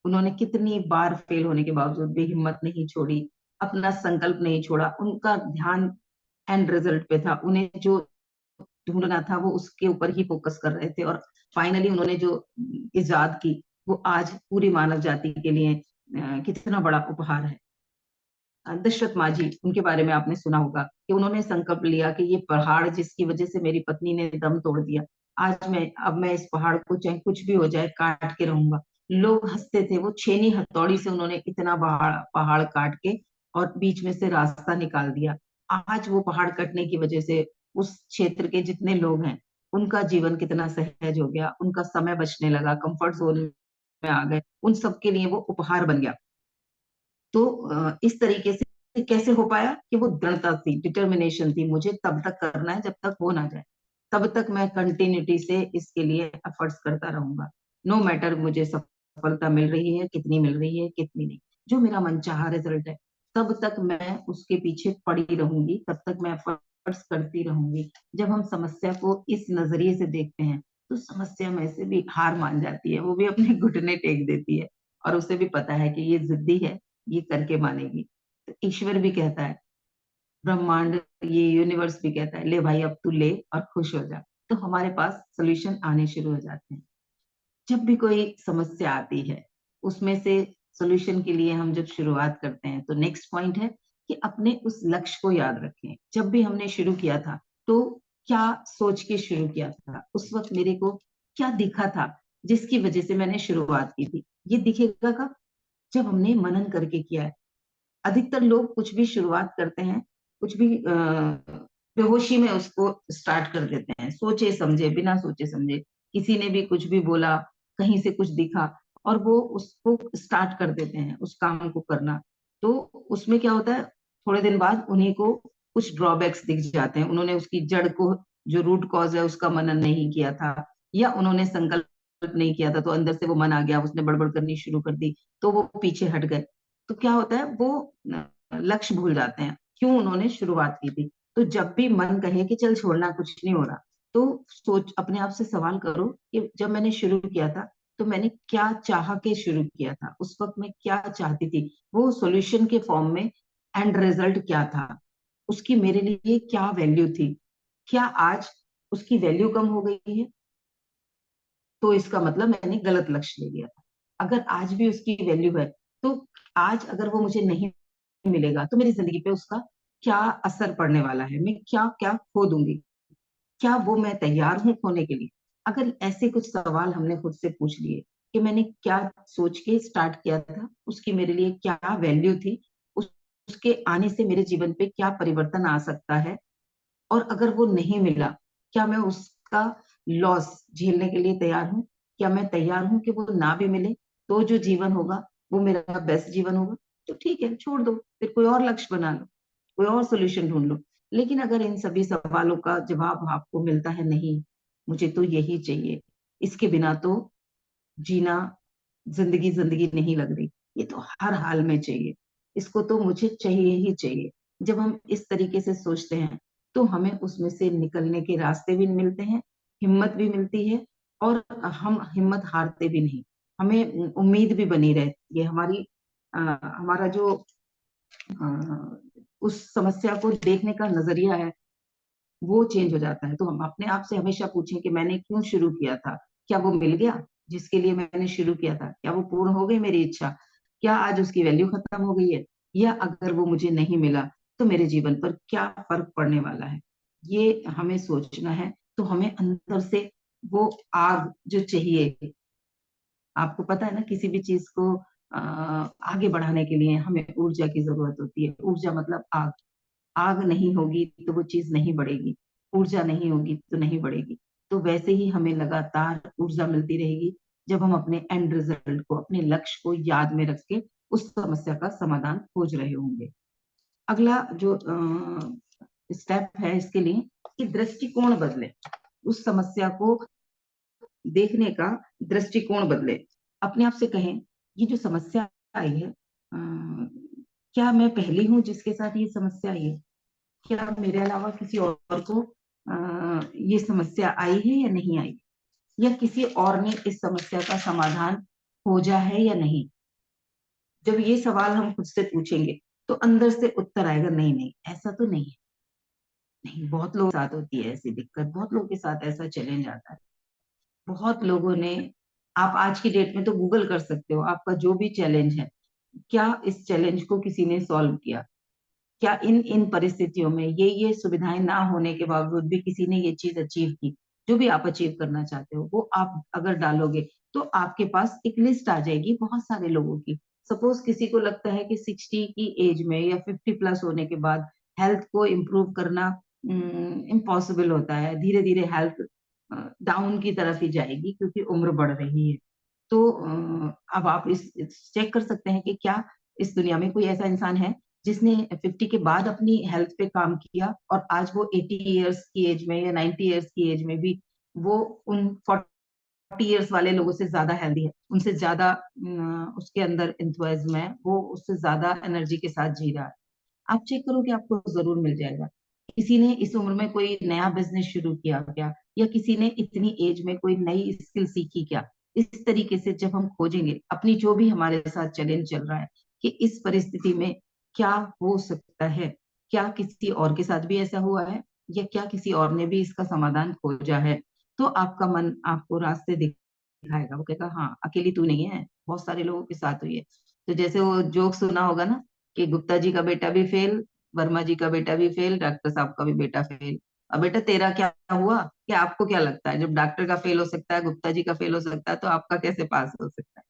उन्होंने कितनी बार फेल होने के बावजूद भी हिम्मत नहीं छोड़ी, अपना संकल्प नहीं छोड़ा, उनका ध्यान एंड रिजल्ट पे था। उन्हें जो ढूंढना था वो उसके ऊपर ही फोकस कर रहे थे, और फाइनली उन्होंने जो इजाद की, वो आज पूरी मानव जाति के लिए कितना बड़ा उपहार है। दशरथ माझी, उनके बारे में आपने सुना होगा कि उन्होंने संकल्प लिया कि ये पहाड़ जिसकी वजह से मेरी पत्नी ने दम तोड़ दिया, आज मैं, अब मैं इस पहाड़ को चाहे कुछ भी हो जाए काट के रहूंगा। लोग हंसते थे, वो छेनी हथौड़ी से उन्होंने इतना पहाड़ पहाड़ काट के और बीच में से रास्ता निकाल दिया। आज वो पहाड़ कटने की वजह से उस क्षेत्र के जितने लोग हैं, उनका जीवन कितना सहज हो गया, उनका समय बचने लगा, कंफर्ट जोन में आ गए, उन सबके लिए वो उपहार बन गया। तो इस तरीके से कैसे हो पाया कि वो दृढ़ता थी, डिटर्मिनेशन थी, मुझे तब तक करना है जब तक हो ना जाए, तब तक मैं कंटिन्यूटी से इसके लिए एफर्ट्स करता रहूंगा। नो मैटर मुझे सफलता मिल रही है कितनी, मिल रही है कितनी नहीं, जो मेरा मनचाहा रिजल्ट है, तब तक मैं उसके पीछे पड़ी रहूंगी, तब तक मैं एफर्ट्स करती रहूंगी। जब हम समस्या को इस नजरिए से देखते हैं, तो समस्या में से भी हार मान जाती है, वो भी अपने घुटने टेक देती है, और उसे भी पता है कि ये जिद्दी है, ये करके मानेगी। तो ईश्वर भी कहता है, ब्रह्मांड, ये यूनिवर्स भी कहता है, ले भाई अब तू ले और खुश हो जा। तो हमारे पास सोल्यूशन आने शुरू हो जाते हैं। जब भी कोई समस्या आती है, उसमें से सोल्यूशन के लिए हम जब शुरुआत करते हैं, तो नेक्स्ट पॉइंट है कि अपने उस लक्ष्य को याद रखें। जब भी हमने शुरू किया था, तो क्या सोच के शुरू किया था, उस वक्त मेरे को क्या दिखा था जिसकी वजह से मैंने शुरुआत की थी। ये दिखेगा कब, जब हमने मनन करके किया है। अधिकतर लोग कुछ भी शुरुआत करते हैं, कुछ भी बेहोशी में उसको स्टार्ट कर देते हैं, सोचे समझे, बिना सोचे समझे, किसी ने भी कुछ भी बोला, कहीं से कुछ दिखा, और वो उसको स्टार्ट कर देते हैं उस काम को करना। तो उसमें क्या होता है, थोड़े दिन बाद उन्हीं को कुछ ड्रॉबैक्स दिख जाते हैं। उन्होंने उसकी जड़ को, जो रूट कॉज है उसका मनन नहीं किया था, या उन्होंने संकल्प नहीं किया था, तो अंदर से वो मन आ गया, उसने बड़बड़ करनी शुरू कर दी, तो वो पीछे हट गए। तो क्या होता है, वो लक्ष्य भूल जाते हैं, क्यों उन्होंने शुरुआत की थी। तो जब भी मन कहे कि चल छोड़ना, कुछ नहीं हो रहा, तो सोच, अपने आप से सवाल करो कि जब मैंने शुरू किया था तो मैंने क्या चाह के शुरू किया था, उस वक्त मैं क्या चाहती थी, वो सॉल्यूशन के फॉर्म में एंड रिजल्ट क्या था, उसकी मेरे लिए क्या वैल्यू थी। क्या आज उसकी वैल्यू कम हो गई है, तो इसका मतलब मैंने गलत लक्ष्य ले लिया था। अगर आज भी उसकी वैल्यू है, तो आज अगर वो मुझे नहीं मिलेगा तो मेरी जिंदगी पे उसका क्या असर पड़ने वाला है, मैं क्या क्या खो दूंगी, क्या वो मैं तैयार हूं खोने के लिए। अगर ऐसे कुछ सवाल हमने खुद से पूछ लिए कि मैंने क्या सोच के स्टार्ट किया था, उसकी मेरे लिए क्या वैल्यू थी, उसके आने से मेरे जीवन पे क्या परिवर्तन आ सकता है, और अगर वो नहीं मिला, क्या मैं उसका लॉस झेलने के लिए तैयार हूँ, क्या मैं तैयार हूँ कि वो ना भी मिले, तो जो जीवन होगा वो मेरा बेस्ट जीवन होगा। तो ठीक है, छोड़ दो, फिर कोई और लक्ष्य बना लो, कोई और सोल्यूशन ढूंढ लो। लेकिन अगर इन सभी सवालों का जवाब आपको मिलता है, नहीं, मुझे तो यही चाहिए, इसके बिना तो जीना, जिंदगी जिंदगी नहीं लग रही, ये तो हर हाल में चाहिए, इसको तो मुझे चाहिए ही चाहिए। जब हम इस तरीके से सोचते हैं, तो हमें उसमें से निकलने के रास्ते भी मिलते हैं, हिम्मत भी मिलती है, और हम हिम्मत हारते भी नहीं, हमें उम्मीद भी बनी रहती है। हमारा जो अ, उस समस्या को देखने का नजरिया है, वो चेंज हो जाता है। तो हम अपने आप से हमेशा पूछें कि मैंने क्यों शुरू किया था, क्या वो मिल गया जिसके लिए मैंने शुरू किया था, क्या वो पूर्ण हो गई मेरी इच्छा, क्या आज उसकी वैल्यू खत्म हो गई है, या अगर वो मुझे नहीं मिला तो मेरे जीवन पर क्या फर्क पड़ने वाला है, ये हमें सोचना है। तो हमें अंदर से वो आग जो चाहिए, आपको पता है ना, किसी भी चीज को आगे बढ़ाने के लिए हमें ऊर्जा की जरूरत होती है। ऊर्जा मतलब आग, आग नहीं होगी तो वो चीज नहीं बढ़ेगी, ऊर्जा नहीं होगी तो नहीं बढ़ेगी। तो वैसे ही हमें लगातार ऊर्जा मिलती रहेगी, जब हम अपने एंड रिजल्ट को, अपने लक्ष्य को याद में रख के उस समस्या का समाधान खोज रहे होंगे। अगला जो स्टेप है इसके लिए, कि दृष्टिकोण बदले, उस समस्या को देखने का दृष्टिकोण बदले। अपने आप से कहें, ये जो समस्या आई है, क्या मैं पहली हूं जिसके साथ ये समस्या आई है, क्या मेरे अलावा किसी और को ये समस्या आई है या नहीं आई, या किसी और ने इस समस्या का समाधान खोजा है या नहीं। जब ये सवाल हम खुद से पूछेंगे, तो अंदर से उत्तर आएगा, नहीं नहीं, ऐसा तो नहीं है। नहीं, बहुत लोगों के साथ होती है ऐसी दिक्कत, बहुत लोगों के साथ ऐसा चैलेंज आता है। बहुत लोगों ने, आप आज की डेट में तो गूगल कर सकते हो, आपका जो भी चैलेंज है, क्या इस चैलेंज को किसी ने सॉल्व किया, क्या इन इन परिस्थितियों में ये सुविधाएं ना होने के बावजूद भी किसी ने ये चीज अचीव की। जो भी आप अचीव करना चाहते हो, वो आप अगर डालोगे, तो आपके पास एक लिस्ट आ जाएगी बहुत सारे लोगों की। सपोज किसी को लगता है कि 60 की एज में या 50 प्लस होने के बाद हेल्थ को इम्प्रूव करना इम्पॉसिबल होता है, धीरे धीरे हेल्थ डाउन की तरफ ही जाएगी क्योंकि उम्र बढ़ रही है। तो अब आप इस चेक कर सकते हैं कि क्या इस दुनिया में कोई ऐसा इंसान है जिसने 50 के बाद अपनी हेल्थ पे काम किया, और आज वो 80 इयर्स की एज में या 90 इयर्स की एज में भी वो उन 40 इयर्स वाले लोगों से ज्यादा हेल्दी है, उनसे ज्यादा उसके अंदर इंथुजिज्म है, वो उससे ज्यादा एनर्जी के साथ जी रहा है। आप चेक करो कि आपको जरूर मिल जाएगा। किसी ने इस उम्र में कोई नया बिजनेस शुरू किया क्या, या किसी ने इतनी एज में कोई नई स्किल सीखी क्या। इस तरीके से जब हम खोजेंगे अपनी, जो भी हमारे साथ चैलेंज चल रहा है, कि इस परिस्थिति में क्या हो सकता है, क्या किसी और के साथ भी ऐसा हुआ है, या क्या किसी और ने भी इसका समाधान खोजा है, तो आपका मन आपको रास्ते दिखाएगा। वो कहेगा हाँ, अकेली तू नहीं है, बहुत सारे लोगों के साथ हुई है। तो जैसे वो जोक सुना होगा ना, कि गुप्ता जी का बेटा भी फेल, वर्मा जी का बेटा भी फेल, डॉक्टर साहब का भी बेटा फेल। अब बेटा तेरा क्या हुआ, कि आपको क्या लगता है, जब डॉक्टर का फेल हो सकता है, गुप्ता जी का फेल हो सकता है, तो आपका कैसे पास हो सकता है।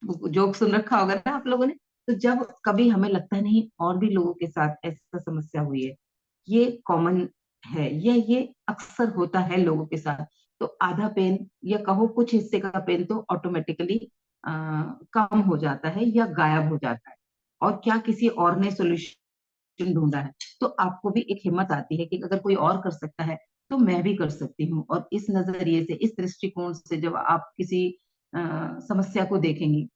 वो जोक सुन रखा होगा ना आप लोगों ने। तो जब कभी हमें लगता है नहीं, और भी लोगों के साथ ऐसा समस्या हुई है, ये कॉमन है, ये अक्सर होता है लोगों के साथ, तो आधा पेन, या कहो कुछ हिस्से का पेन, तो ऑटोमेटिकली कम हो जाता है या गायब हो जाता है। और क्या किसी और ने सोल्यूशन ढूंढा है, तो आपको भी एक हिम्मत आती है कि अगर कोई और कर सकता है तो मैं भी कर सकती हूँ। और इस नजरिए से, इस दृष्टिकोण से जब आप किसी समस्या को देखेंगी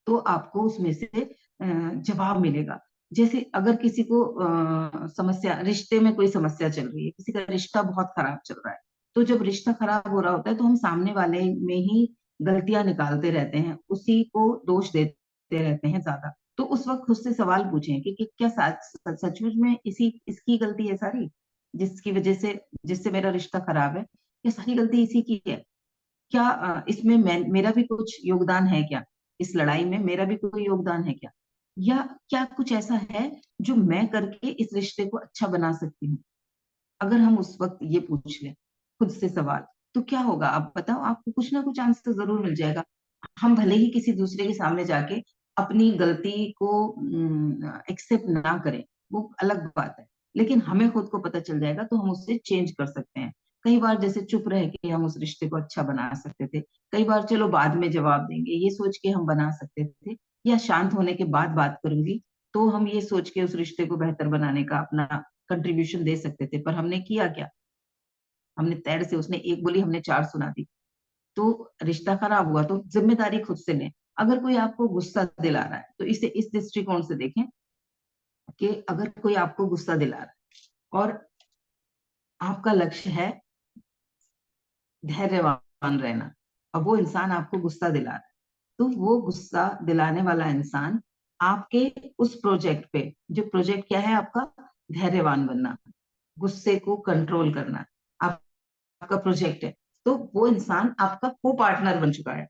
तो आपको उसमें से जवाब मिलेगा। जैसे अगर किसी को समस्या, रिश्ते में कोई समस्या चल रही है, किसी का रिश्ता बहुत खराब चल रहा है, तो जब रिश्ता खराब हो रहा होता है तो हम सामने वाले में ही गलतियां निकालते रहते हैं, उसी को दोष देते रहते हैं ज्यादा। तो उस वक्त खुद से सवाल पूछें कि क्या सचमुच में इसी इसकी गलती है सारी, जिसकी वजह से, जिससे मेरा रिश्ता खराब है, ये सारी गलती इसी की है? क्या इसमें मेरा भी कुछ योगदान है क्या? इस लड़ाई में मेरा भी कोई योगदान है क्या? या क्या कुछ ऐसा है जो मैं करके इस रिश्ते को अच्छा बना सकती हूँ? अगर हम उस वक्त ये पूछ लें खुद से सवाल, तो क्या होगा आप बताओ? आपको कुछ ना कुछ आंसर जरूर मिल जाएगा। हम भले ही किसी दूसरे के सामने जाके अपनी गलती को एक्सेप्ट ना करें, वो अलग बात है, लेकिन हमें खुद को पता चल जाएगा तो हम उससे चेंज कर सकते हैं। कई बार जैसे चुप रह के हम उस रिश्ते को अच्छा बना सकते थे, कई बार चलो बाद में जवाब देंगे ये सोच के हम बना सकते थे, या शांत होने के बाद बात करूंगी तो हम ये सोच के उस रिश्ते को बेहतर बनाने का अपना कंट्रीब्यूशन दे सकते थे। पर हमने किया क्या? हमने तैर से, उसने एक बोली हमने चार सुना दी, तो रिश्ता खराब हुआ। तो जिम्मेदारी खुद से लें। अगर कोई आपको गुस्सा दिला रहा है तो इसे इस दृष्टिकोण से देखें कि अगर कोई आपको गुस्सा दिला रहा है और आपका लक्ष्य है धैर्यवान रहना, और वो इंसान आपको गुस्सा दिला रहा है, तो वो गुस्सा दिलाने वाला इंसान आपके उस प्रोजेक्ट पे, जो प्रोजेक्ट क्या है आपका, धैर्यवान बनना, गुस्से को कंट्रोल करना, आपका प्रोजेक्ट है, तो वो इंसान आपका को पार्टनर बन चुका है।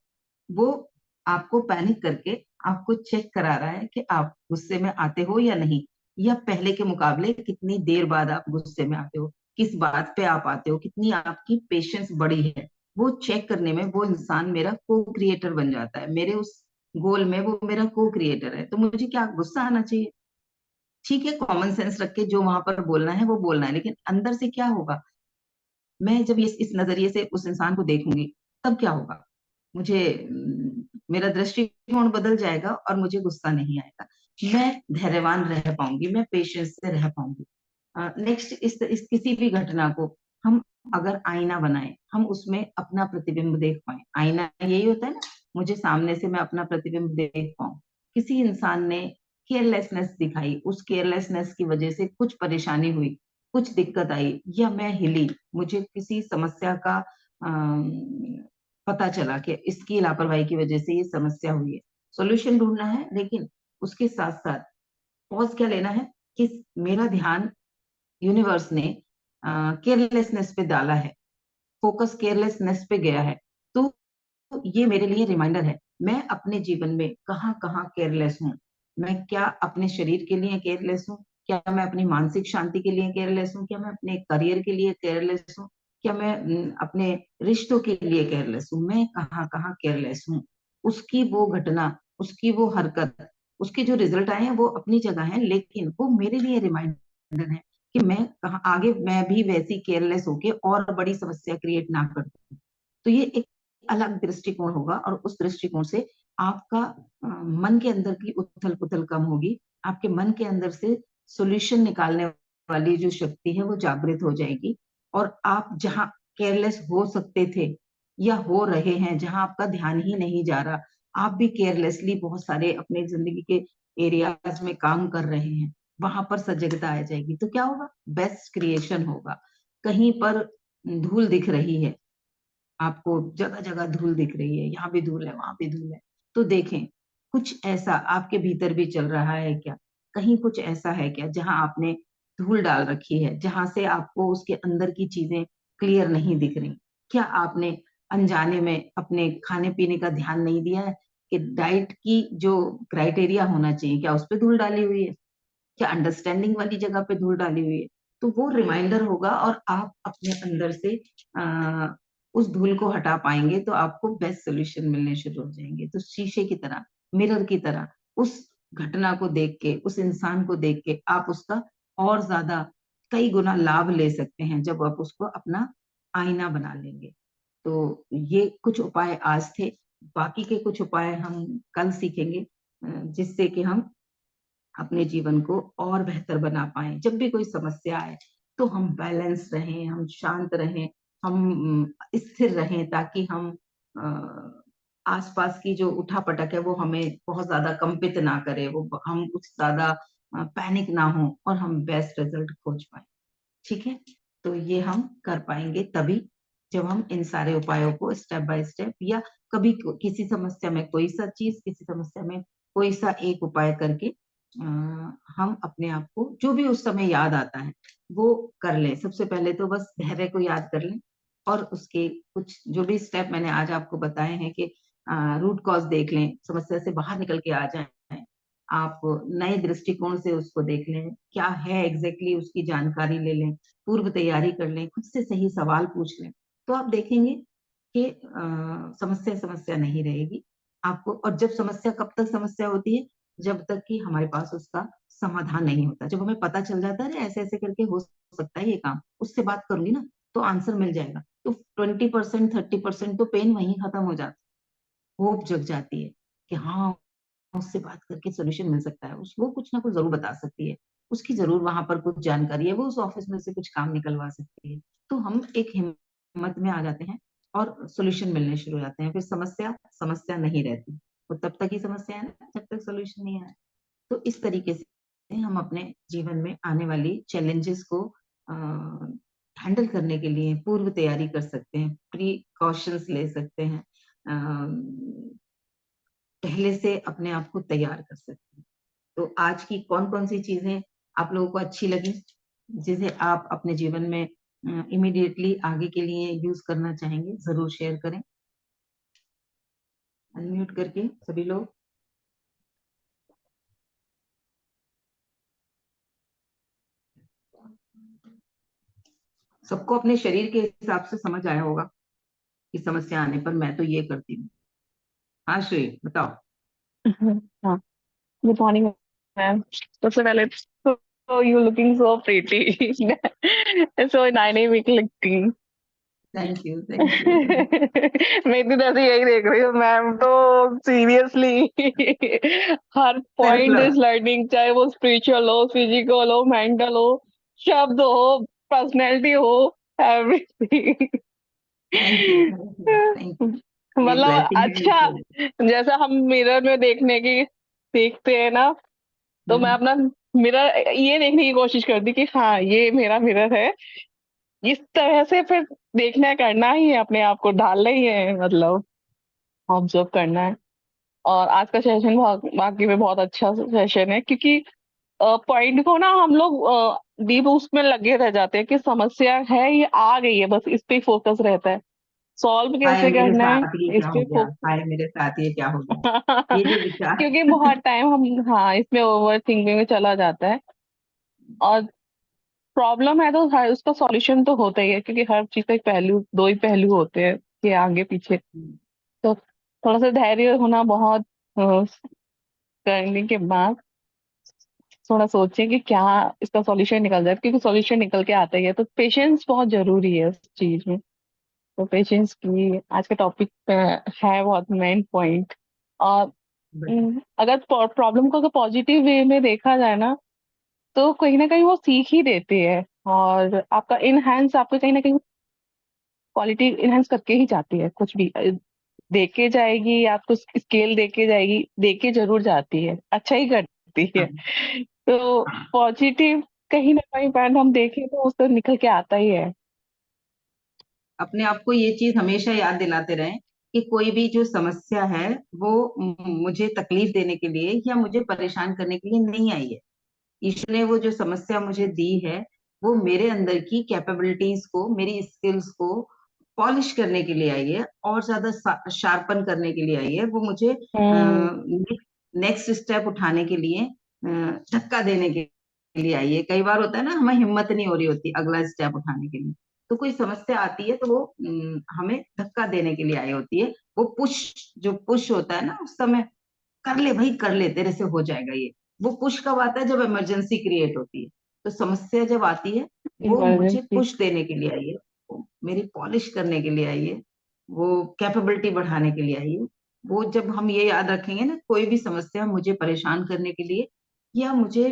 वो आपको पैनिक करके आपको चेक करा रहा है कि आप गुस्से में आते हो या नहीं, या पहले के मुकाबले कितनी देर बाद आप गुस्से में आते हो, किस बात पे आप आते हो, कितनी आपकी पेशेंस बड़ी है। वो चेक करने में वो इंसान मेरा को क्रिएटर बन जाता है, मेरे उस गोल में वो मेरा को क्रिएटर है। तो मुझे क्या गुस्सा आना चाहिए? ठीक है, कॉमन सेंस रख के जो वहां पर बोलना है वो बोलना है, लेकिन अंदर से क्या होगा? मैं जब इस नजरिए से उस इंसान को देखूंगी तब क्या होगा? मुझे मेरा दृष्टिकोण बदल जाएगा और मुझे गुस्सा नहीं आएगा। मैं धैर्यवान रह पाऊंगी, मैं पेशेंस से रह पाऊंगी। नेक्स्ट, इस किसी भी घटना को हम अगर आईना बनाए, हम उसमें अपना प्रतिबिंब देख पाए। आईना यही होता है ना, मुझे सामने से मैं अपना प्रतिबिंब देख पाऊं। किसी इंसान ने केयरलेसनेस दिखाई, उस केयरलेसनेस की वजह से कुछ परेशानी हुई, कुछ दिक्कत आई, या मैं हिली, मुझे किसी समस्या का पता चला कि इसकी लापरवाही की वजह से ये समस्या हुई है, सॉल्यूशन ढूंढना है, लेकिन उसके साथ साथ पॉज क्या लेना है कि मेरा ध्यान यूनिवर्स ने केयरलेसनेस पे डाला है, फोकस केयरलेसनेस पे गया है, तो ये मेरे लिए रिमाइंडर है मैं अपने जीवन में कहाँ कहाँ केयरलेस हूँ। मैं क्या अपने शरीर के लिए केयरलेस हूँ? क्या मैं अपनी मानसिक शांति के लिए केयरलेस हूँ? क्या मैं अपने करियर के लिए केयरलेस हूँ? क्या मैं अपने रिश्तों के लिए केयरलेस हूँ? मैं कहाँ कहाँ केयरलेस हूँ? उसकी वो घटना, उसकी वो हरकत, उसके जो रिजल्ट आए हैं वो अपनी जगह है, लेकिन वो मेरे लिए रिमाइंडर है कि मैं कहाँ आगे मैं भी वैसी केयरलेस होके और बड़ी समस्या क्रिएट ना कर दूं। तो ये एक अलग दृष्टिकोण होगा, और उस दृष्टिकोण से आपका मन के अंदर की उथल पुथल कम होगी। आपके मन के अंदर से सॉल्यूशन निकालने वाली जो शक्ति है वो जागृत हो जाएगी, और आप जहां केयरलेस हो सकते थे या हो रहे हैं, जहां आपका ध्यान ही नहीं जा रहा, आप भी केयरलेसली बहुत सारे अपने जिंदगी के एरियाज में काम कर रहे हैं, वहां पर सजगता आ जाएगी। तो क्या होगा? बेस्ट क्रिएशन होगा। कहीं पर धूल दिख रही है, आपको जगह जगह धूल दिख रही है, यहाँ भी धूल है, वहां भी धूल है, तो देखें कुछ ऐसा आपके भीतर भी चल रहा है क्या? कहीं कुछ ऐसा है क्या जहां आपने धूल डाल रखी है, जहां से आपको उसके अंदर की चीजें क्लियर नहीं दिख रही? क्या आपने अनजाने में अपने खाने पीने का ध्यान नहीं दिया है कि डाइट की जो क्राइटेरिया होना चाहिए, क्या उस पर धूल डाली हुई है? क्या अंडरस्टैंडिंग वाली जगह पे धूल डाली हुई है? तो वो रिमाइंडर होगा, और आप अपने अंदर से उस धूल को हटा पाएंगे तो आपको बेस्ट सोल्यूशन मिलने शुरू हो जाएंगे। तो शीशे की तरह, मिरर की तरह उस घटना को देख के, उस इंसान को देख के आप उसका और ज्यादा कई गुना लाभ ले सकते हैं जब आप उसको अपना आईना बना लेंगे। तो ये कुछ उपाय आज थे, बाकी के कुछ उपाय हम कल सीखेंगे, जिससे कि हम अपने जीवन को और बेहतर बना पाए। जब भी कोई समस्या आए तो हम बैलेंस रहें, हम शांत रहें, हम स्थिर रहें, ताकि हम आसपास की जो उठापटक है वो हमें बहुत ज्यादा कंपित ना करे, वो हम कुछ ज्यादा पैनिक ना हो और हम बेस्ट रिजल्ट खोज पाए। ठीक है, तो ये हम कर पाएंगे तभी जब हम इन सारे उपायों को स्टेप बाय स्टेप, या कभी किसी समस्या में कोई सा चीज, किसी समस्या में कोई सा एक उपाय करके हम अपने आप को जो भी उस समय याद आता है वो कर लें। सबसे पहले तो बस धैर्य को याद कर लें, और उसके कुछ जो भी स्टेप मैंने आज आपको बताए हैं कि रूट कॉज देख लें, समस्या से बाहर निकल के आ जाएं, आप नए दृष्टिकोण से उसको देख लें, क्या है एग्जैक्टली उसकी जानकारी ले लें, पूर्व तैयारी कर लें, खुद से सही सवाल पूछ लें, तो आप देखेंगे कि समस्या समस्या नहीं रहेगी आपको। और जब समस्या, कब तक समस्या होती है? जब तक कि हमारे पास उसका समाधान नहीं होता। जब हमें पता चल जाता है ऐसे ऐसे करके हो सकता है ये काम, उससे बात करूंगी ना तो आंसर मिल जाएगा, तो 20% 30% तो पेन वहीं खत्म हो जाता है, होप जग जाती है कि हाँ, उससे बात करके सोल्यूशन मिल सकता है, उस वो कुछ ना कुछ जरूर बता सकती है, उसकी जरूर वहां पर कुछ जानकारी है, वो उस ऑफिस में से कुछ काम निकलवा सकती है। तो हम एक हिम्मत में आ जाते हैं और सोल्यूशन मिलने शुरू हो जाते हैं। फिर समस्या समस्या नहीं रहती, वो तब तक ही समस्या है ना जब तक सोल्यूशन नहीं आया। तो इस तरीके से हम अपने जीवन में आने वाली चैलेंजेस को हैंडल करने के लिए पूर्व तैयारी कर सकते हैं, प्रिकॉशंस ले सकते हैं, पहले से अपने आप को तैयार कर सकते हैं। तो आज की कौन कौन सी चीजें आप लोगों को अच्छी लगी, जिसे आप अपने जीवन में इमीडिएटली आगे के लिए यूज करना चाहेंगे, जरूर शेयर करें। अनम्यूट करके सभी लोग। सबको अपने शरीर के हिसाब से समझ आया होगा कि समस्या आने पर मैं तो ये करती हूँ। हाँ श्री, बताओ। हाँ, गुड मॉर्निंग मैम। सबसे पहले तो you looking so pretty, so dynamic लगती। Thank you, thank you. मैं इतनी देर से यही देख रही हूँ मैम, तो seriously her self point love. Is learning, चाहे वो स्पिरिचुअल हो, फिजिकल हो, मेंटल हो, शब्द हो, पर्सनैलिटी हो, everything. Thank you, thank you, thank you. ये मतलब ब्लेसिंग है अच्छा, मेरे जैसा हम मिरर में देखने की देखते हैं ना, तो मैं लिए। अपना मिरर ये देखने की कोशिश करती कि हाँ, ये मेरा मिरर है, इस तरह से फिर देखना करना ही है, अपने आप को ढालना ही है, मतलब ऑब्जर्व करना है। और आज का सेशन वाकई में बहुत अच्छा सेशन है, क्योंकि पॉइंट को ना हम लोग डीप उसमें लगे रह जाते हैं कि समस्या है, ये आ गई है, बस इस पे फोकस रहता है, सॉल्व हाय कैसे मेरे करना है साथ ये इस क्या हो पे गया, फोकस। हाय मेरे साथ ये क्या हो गया, ये जो विचार। क्योंकि बहुत टाइम हम, हाँ, इसमें ओवर थिंकिंग में चला जाता है। और प्रॉब्लम है तो हर उसका सॉल्यूशन तो होता ही है, क्योंकि हर चीज का एक पहलू, दो ही पहलू होते हैं कि आगे पीछे। तो थोड़ा सा धैर्य होना बहुत करने के बाद थोड़ा सोचें कि क्या इसका सॉल्यूशन निकल जाए, क्योंकि सॉल्यूशन निकल के आता ही है। तो पेशेंस बहुत जरूरी है उस चीज में। तो पेशेंस की आज का टॉपिक है बहुत मेन पॉइंट। और अगर प्रॉब्लम को अगर पॉजिटिव वे में देखा जाए ना, तो कहीं ना कहीं वो सीख ही देती है, और आपका इनहैंस, आपको कहीं ना कहीं क्वालिटी इनहेंस करके ही जाती है। कुछ भी देके जाएगी, आपको स्केल देके जाएगी, देके जरूर जाती है, अच्छा ही करती है। हाँ, तो हाँ। पॉजिटिव कहीं ना कहीं पॉइंट हम देखें तो उससे निकल के आता ही है। अपने आप को ये चीज हमेशा याद दिलाते रहें कि कोई भी जो समस्या है वो मुझे तकलीफ देने के लिए या मुझे परेशान करने के लिए नहीं आई है। ईश्वर ने वो जो समस्या मुझे दी है वो मेरे अंदर की कैपेबिलिटीज को, मेरी स्किल्स को पॉलिश करने के लिए आई है, और ज्यादा शार्पन करने के लिए आई है। वो मुझे हम्म। नेक्स्ट स्टेप उठाने के लिए धक्का देने के लिए आई है। कई बार होता है ना, हमें हिम्मत नहीं हो रही होती अगला स्टेप उठाने के लिए, तो कोई समस्या आती है तो वो हमें धक्का देने के लिए आई होती है। वो पुश, जो पुश होता है ना उस समय, कर ले भाई कर ले, तेरे से हो जाएगा ये, वो पुश कब आता है? जब इमरजेंसी क्रिएट होती है। तो समस्या जब आती है वो मुझे इमरजेंसी। पुश देने के लिए आई है, वो मेरी पॉलिश करने के लिए आई है, वो कैपेबिलिटी बढ़ाने के लिए आई है। वो जब हम ये याद रखेंगे ना, कोई भी समस्या मुझे परेशान करने के लिए या मुझे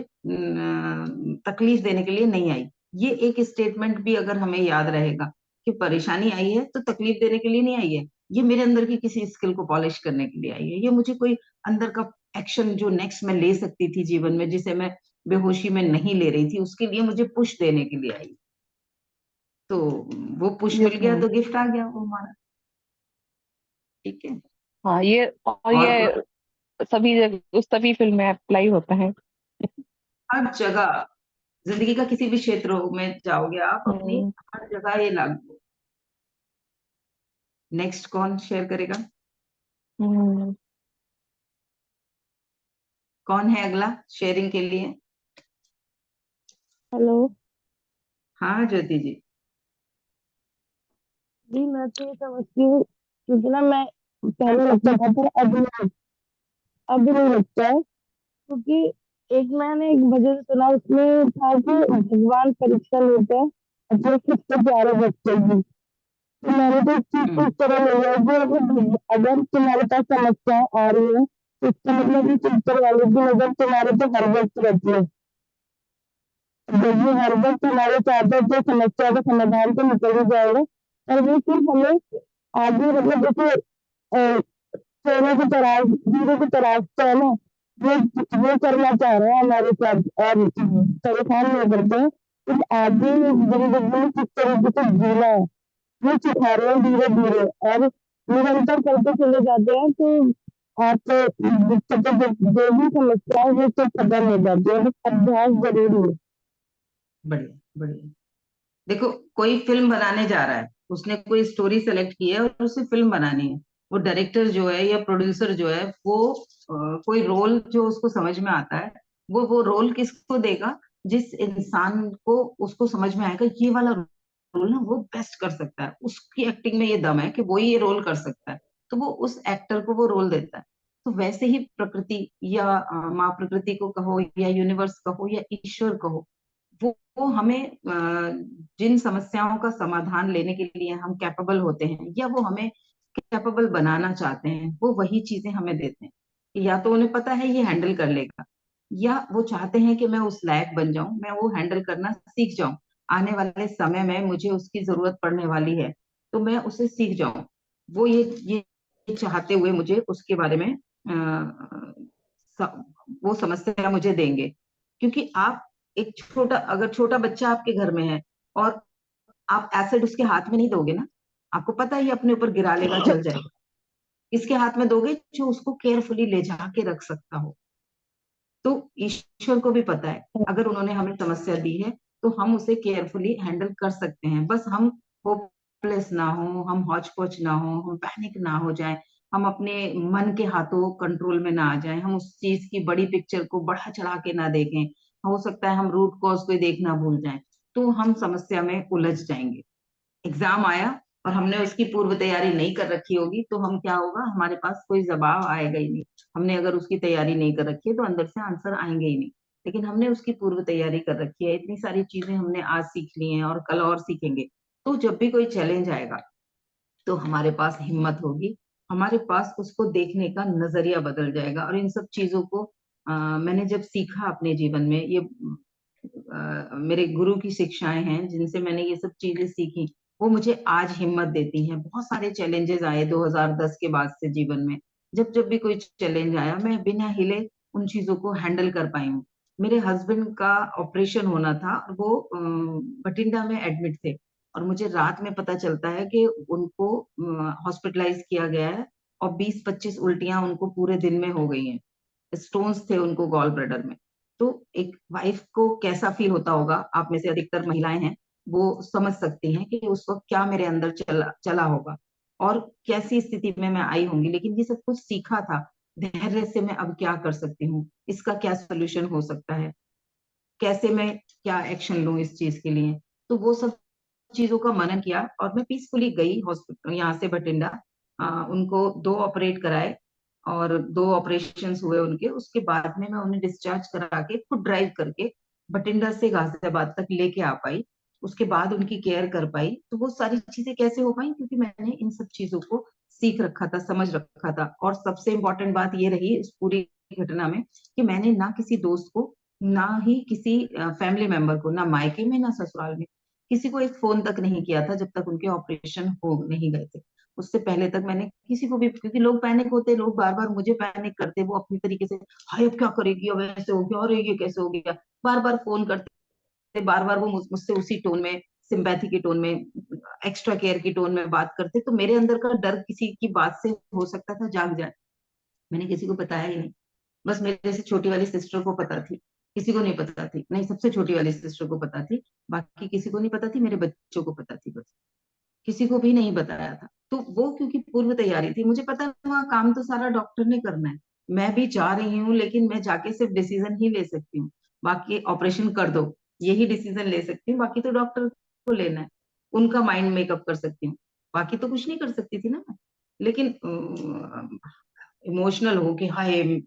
तकलीफ देने के लिए नहीं आई। ये एक स्टेटमेंट भी अगर हमें याद रहेगा कि परेशानी आई है तो तकलीफ देने के लिए नहीं आई है, ये मेरे अंदर की किसी स्किल को पॉलिश करने के लिए आई है, ये मुझे कोई अंदर का एक्शन जो नेक्स्ट मैं ले सकती थी जीवन में, जिसे मैं बेहोशी में नहीं ले रही थी, उसके लिए मुझे पुश देने के लिए आई। तो वो पुश ये मिल तो गया है। तो गिफ्ट आ गया वो हमारा। ठीक है। हाँ, ये और और ये सभी जगह उस सभी फील्ड में अप्लाई होता है। हर जगह, जिंदगी का किसी भी क्षेत्र में जाओगे आप, अपनी हम्म। हर जगह ये लागू। नेक्स्ट कौन शेयर करेगा? हम्म। कौन है अगला शेयरिंग के लिए? हेलो। हाँ ज्योति जी। जी, मैं तो ये समझती हूँ, क्योंकि ना मैं पहले लगता था पर अब नहीं लगता है, क्योंकि एक मैंने एक भजन सुना, उसमें था कि भगवान परीक्षा लेते हैं अपने सबसे प्यारे बच्चे की। तो मैंने तो इस चीज को हम्म। इस तरह लिया कि अगर तुम्हारे पास समस्या आ रही है तो इसका मतलब कि टीचर वाले की नजर तुम्हारे पे हर वक्त रहती है। जब वो हर वक्त तुम्हारे साथ है तो समस्या का समाधान तो निकल ही जाएगा, और वो सिर्फ हमें आगे, मतलब जैसे सोने की तलाश, हीरे की तलाशता है ना, वो वो करना चाह रहे हैं हमारे साथ, और परेशान नहीं करते हैं। तो आगे जिंदगी में किस तरीके से जीना है वो सिखा रहे हैं धीरे धीरे, और निरंतर करते चले जाते हैं, तो आप दिक्कतें जो भी समस्या है वो सब खत्म हो जाती है, बस अभ्यास जरूरी है। बढ़िया बढ़िया। देखो, कोई फिल्म बनाने जा रहा है, उसने कोई स्टोरी सेलेक्ट की है और उसे फिल्म बनानी है। वो डायरेक्टर जो है या प्रोड्यूसर जो है वो कोई रोल जो उसको समझ में आता है, वो रोल किसको देगा? जिस इंसान को उसको समझ में आएगा ये वाला रोल ना वो बेस्ट कर सकता है, उसकी एक्टिंग में ये दम है कि वो ये रोल कर सकता है, तो वो उस एक्टर को वो रोल देता है। तो वैसे ही प्रकृति या माँ प्रकृति को कहो या यूनिवर्स कहो या ईश्वर कहो, वो हमें जिन समस्याओं का समाधान लेने के लिए हम कैपेबल होते हैं या वो हमें कैपेबल बनाना चाहते हैं, वो वही चीजें हमें देते हैं। कि या तो उन्हें पता है ये हैंडल कर लेगा, या वो चाहते हैं कि मैं उस लायक बन जाऊं, मैं वो हैंडल करना सीख जाऊं, आने वाले समय में मुझे उसकी जरूरत पड़ने वाली है तो मैं उसे सीख जाऊं। वो ये चाहते हुए मुझे उसके बारे में वो समस्या मुझे देंगे। क्योंकि आप एक छोटा, अगर छोटा बच्चा आपके घर में है और आप एसिड उसके हाथ में नहीं दोगे ना, आपको पता है ये अपने ऊपर गिरा लेगा, चल जाएगा। इसके हाथ में दोगे जो उसको केयरफुली ले जाके रख सकता हो। तो ईश्वर को भी पता है अगर उन्होंने हमें समस्या दी है तो हम उसे केयरफुली हैंडल कर सकते हैं, बस हम होपलेस ना हो, हम हौच पौच ना हो, हम पैनिक ना हो जाए, हम अपने मन के हाथों कंट्रोल में ना आ जाए, हम उस चीज की बड़ी पिक्चर को बढ़ा चढ़ा के ना देखें। हो सकता है हम रूट कॉज को देखना भूल जाएं, तो हम समस्या में उलझ जाएंगे। एग्जाम आया और हमने उसकी पूर्व तैयारी नहीं कर रखी होगी तो हम क्या होगा, हमारे पास कोई जवाब आएगा ही नहीं। हमने अगर उसकी तैयारी नहीं कर रखी है तो अंदर से आंसर आएंगे ही नहीं। लेकिन हमने उसकी पूर्व तैयारी कर रखी है, इतनी सारी चीजें हमने आज सीख ली हैं और कल और सीखेंगे। तो जब भी कोई चैलेंज आएगा तो हमारे पास हिम्मत होगी, हमारे पास उसको देखने का नजरिया बदल जाएगा। और इन सब चीजों को मैंने जब सीखा अपने जीवन में, ये मेरे गुरु की शिक्षाएं हैं जिनसे मैंने ये सब चीजें सीखी, वो मुझे आज हिम्मत देती हैं। बहुत सारे चैलेंजेस आए 2010 के बाद से जीवन में, जब जब भी कोई चैलेंज आया मैं बिना हिले उन चीजों को हैंडल कर पाई हूँ। मेरे हस्बैंड का ऑपरेशन होना था, वो बठिंडा में एडमिट थे और मुझे रात में पता चलता है कि उनको हॉस्पिटलाइज किया गया है और 20-25 उल्टियां उनको पूरे दिन में हो गई हैं। स्टोन्स थे उनको गॉल ब्लैडर में। तो एक वाइफ को कैसा फील होता होगा, आप में से अधिकतर महिलाएं हैं, वो समझ सकती हैं कि उस वक्त क्या मेरे अंदर चला चला होगा और कैसी स्थिति में मैं आई होंगी। लेकिन ये सब कुछ सीखा था, धैर्य से मैं अब क्या कर सकती हूँ, इसका क्या सोल्यूशन हो सकता है, कैसे मैं क्या एक्शन लूं इस चीज के लिए। तो वो सब चीजों का मनन किया और मैं पीसफुली गई हॉस्पिटल यहाँ से बठिंडा। उनको 2 ऑपरेट कराए और 2 ऑपरेशंस हुए उनके, उसके बाद में मैं उन्हें डिस्चार्ज करा के खुद ड्राइव करके बठिंडा से गाजियाबाद तक लेके आ पाई। उसके बाद उनकी केयर कर पाई। तो वो सारी चीजें कैसे हो पाई, क्योंकि मैंने इन सब चीजों को सीख रखा था, समझ रखा था। और सबसे इम्पोर्टेंट बात ये रही इस पूरी घटना में कि मैंने ना किसी दोस्त को, ना ही किसी फैमिली मेंबर को, ना मायके में ना ससुराल में, किसी को एक फोन तक नहीं किया था जब तक उनके ऑपरेशन हो नहीं गए थे। उससे पहले तक मैंने किसी को भी, क्योंकि लोग पैनिक होते, लोग बार बार मुझे पैनिक करते, वो अपनी तरीके से, हाय अब क्या करेगी, अब ऐसे हो गया, और ये कैसे हो गया, बार बार फोन करते, बार बार वो मुझसे उसी टोन में, सिंपैथी की टोन में, एक्स्ट्रा केयर की टोन में बात करते। तो मेरे अंदर का डर किसी की बात से हो सकता था जाग जाए, मैंने किसी को बताया ही नहीं। बस मेरे से छोटी वाली सिस्टर को पता थी, किसी को नहीं पता थी, नहीं सबसे छोटी वाली सिस्टर को पता थी, बाकी किसी को नहीं पता थी, मेरे बच्चों को पता थी बस, किसी को भी नहीं बताया था। तो वो क्योंकि पूर्व तैयारी थी, मुझे पता है वहाँ काम तो सारा डॉक्टर ने करना है, मैं भी जा रही हूँ, लेकिन मैं जाके सिर्फ डिसीजन ही ले सकती हूँ, बाकी ऑपरेशन कर दो यही डिसीजन ले सकती हूँ, बाकी तो डॉक्टर को लेना है, उनका माइंड मेकअप कर सकती हूँ, बाकी तो कुछ नहीं कर सकती थी ना। लेकिन इमोशनल हो कि हाय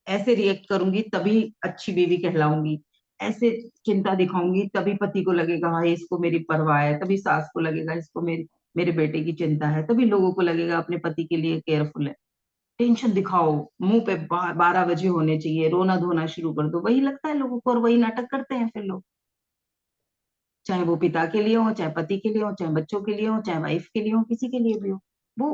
ऐसे रिएक्ट करूंगी तभी अच्छी बीवी कहलाऊंगी, ऐसे चिंता दिखाऊंगी तभी पति को लगेगा हाय इसको मेरी परवाह है, तभी सास को लगेगा इसको मेरी, मेरे बेटे की चिंता है, तभी लोगों को लगेगा अपने पति के लिए केयरफुल है। टेंशन दिखाओ, मुंह पे 12 बजे होने चाहिए, रोना धोना शुरू कर दो, वही लगता है लोगों को और वही नाटक करते हैं फिर लोग, चाहे वो पिता के लिए हो, चाहे पति के लिए हो, चाहे बच्चों के लिए हो, चाहे वाइफ के लिए हो, किसी के लिए भी हो, वो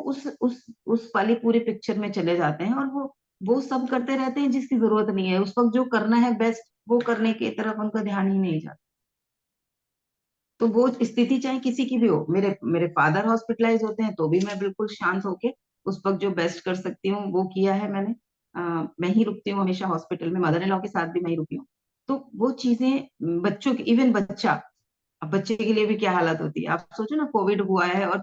उस वाली पूरी पिक्चर में चले जाते हैं, और वो सब करते रहते हैं जिसकी जरूरत नहीं है, उस वक्त जो करना है बेस्ट वो करने की तरफ उनका ध्यान ही नहीं जाता। तो वो स्थिति चाहे किसी की भी हो, मेरे मेरे फादर हॉस्पिटलाइज होते हैं तो भी मैं बिल्कुल शांत होके उस वक्त जो बेस्ट कर सकती हूँ वो किया है मैंने। मैं ही रुकती हूँ हमेशा हॉस्पिटल में, मदर इन लॉ के साथ भी मैं ही रुकी हूँ। तो वो चीजें बच्चों की, इवन बच्चा, अब बच्चे के लिए भी क्या हालत होती है, आप सोचो ना, कोविड हुआ है और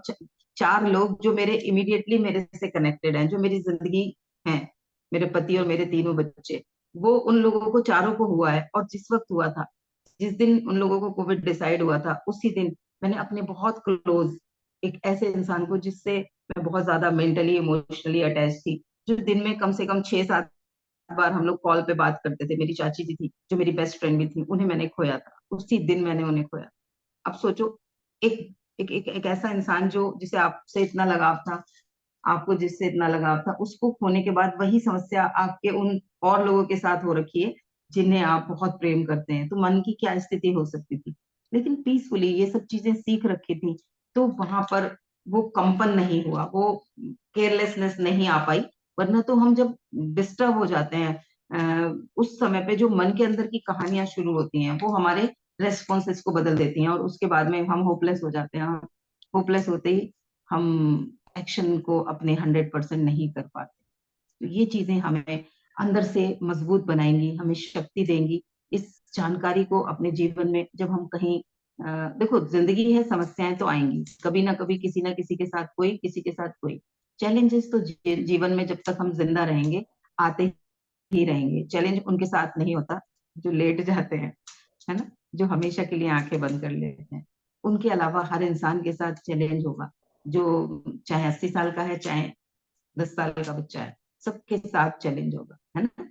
4 लोग जो मेरे इमीडिएटली मेरे से कनेक्टेड हैं, जो मेरी जिंदगी है, मेरे पति और मेरे तीनों बच्चे, वो उन लोगों को चारों को हुआ है, और जिस वक्त हुआ था, जिस दिन उन लोगों को कोविड डिसाइड हुआ था, उसी दिन मैंने अपने बहुत क्लोज एक ऐसे इंसान को, जिससे मैं बहुत ज्यादा मेंटली इमोशनली अटैच थी, जो दिन में कम से कम 6-7 बार हम लोग कॉल पे बात करते थे, मेरी चाची जी थी जो मेरी बेस्ट फ्रेंड भी थी, उन्हें मैंने खोया था, उसी दिन मैंने उन्हें खोया। अब सोचो, एक एक ऐसा इंसान जो, जिसे आपसे इतना लगाव था, आपको जिससे इतना लगाव था, उसको खोने के बाद वही समस्या आपके उन और लोगों के साथ हो रखी है जिन्हें आप बहुत प्रेम करते हैं, तो मन की क्या स्थिति हो सकती थी। लेकिन पीसफुली ये सब चीजें सीख रखी थी, तो वहां पर वो कंपन नहीं हुआ, वो केयरलेसनेस नहीं आ पाई। वरना तो हम जब डिस्टर्ब हो जाते हैं, उस समय पे जो मन के अंदर की कहानियां शुरू होती हैं वो हमारे रेस्पॉन्सेस को बदल देती हैं, और उसके बाद में हम होपलेस हो जाते हैं। होपलेस होते ही हम एक्शन को अपने 100% नहीं कर पाते। तो ये चीजें हमें अंदर से मजबूत बनाएंगी, हमें शक्ति देंगी। इस जानकारी को अपने जीवन में जब हम कहीं, देखो जिंदगी है, समस्याएं तो आएंगी कभी ना कभी, किसी ना किसी के साथ कोई, किसी के साथ कोई। चैलेंजेस तो जीवन में जब तक हम जिंदा रहेंगे आते ही रहेंगे। चैलेंज उनके साथ नहीं होता जो लेट जाते हैं, है ना, जो हमेशा के लिए आंखें बंद कर लेते हैं। उनके अलावा हर इंसान के साथ चैलेंज होगा, जो चाहे 80 साल का है, चाहे 10 साल का बच्चा है, सबके साथ चैलेंज होगा, है ना।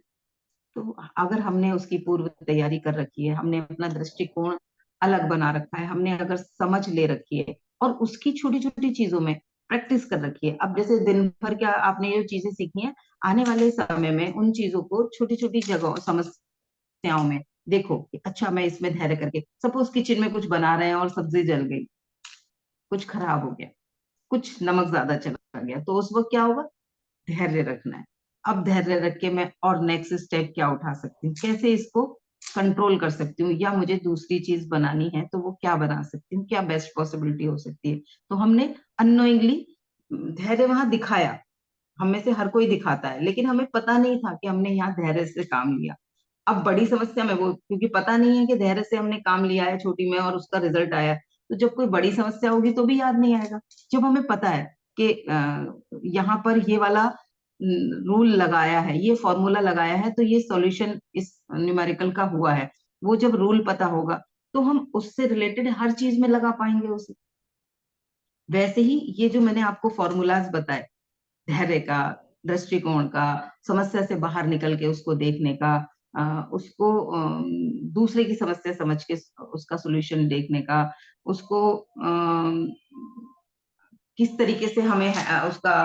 तो अगर हमने उसकी पूर्व तैयारी कर रखी है, हमने अपना दृष्टिकोण अलग बना रखा है, हमने अगर समझ ले रखी है और उसकी छोटी छोटी चीजों में प्रैक्टिस कर रखी है, अब जैसे दिन भर क्या आपने जो चीजें सीखी हैं, आने वाले समय में उन चीजों को छोटी छोटी जगहों, समस्याओं में देखो कि अच्छा मैं इसमें धैर्य करके, सपोज किचन में कुछ बना रहे हैं और सब्जी जल गई, कुछ खराब हो गया, कुछ नमक ज्यादा चला गया, तो उस वक्त क्या होगा, धैर्य रखना है। अब धैर्य रख के मैं और नेक्स्ट स्टेप क्या उठा सकती हूँ, कैसे इसको कंट्रोल कर सकती हूँ, या मुझे दूसरी चीज बनानी है तो वो क्या बना सकती हूँ, क्या बेस्ट पॉसिबिलिटी हो सकती है। तो हमने अननोइंगली धैर्य वहां दिखाया, हम में से हर कोई दिखाता है, लेकिन हमें पता नहीं था कि हमने यहाँ धैर्य से काम लिया। अब बड़ी समस्या में वो, क्योंकि पता नहीं है कि धैर्य से हमने काम लिया है छोटी में और उसका रिजल्ट आया है, तो जब कोई बड़ी समस्या होगी तो भी याद नहीं आएगा। जब हमें पता है कि यहाँ पर ये वाला रूल लगाया है, ये फॉर्मूला लगाया है, तो ये सॉल्यूशन इस न्यूमेरिकल का हुआ है, वो जब रूल पता होगा तो हम उससे रिलेटेड हर चीज में लगा पाएंगे उसे। वैसे ही ये जो मैंने आपको फॉर्मूलाज बताए, धैर्य का, दृष्टिकोण का, समस्या से बाहर निकल के उसको देखने का, उसको दूसरे की समस्या समझ के उसका सोल्यूशन देखने का, उसको किस तरीके से हमें उसका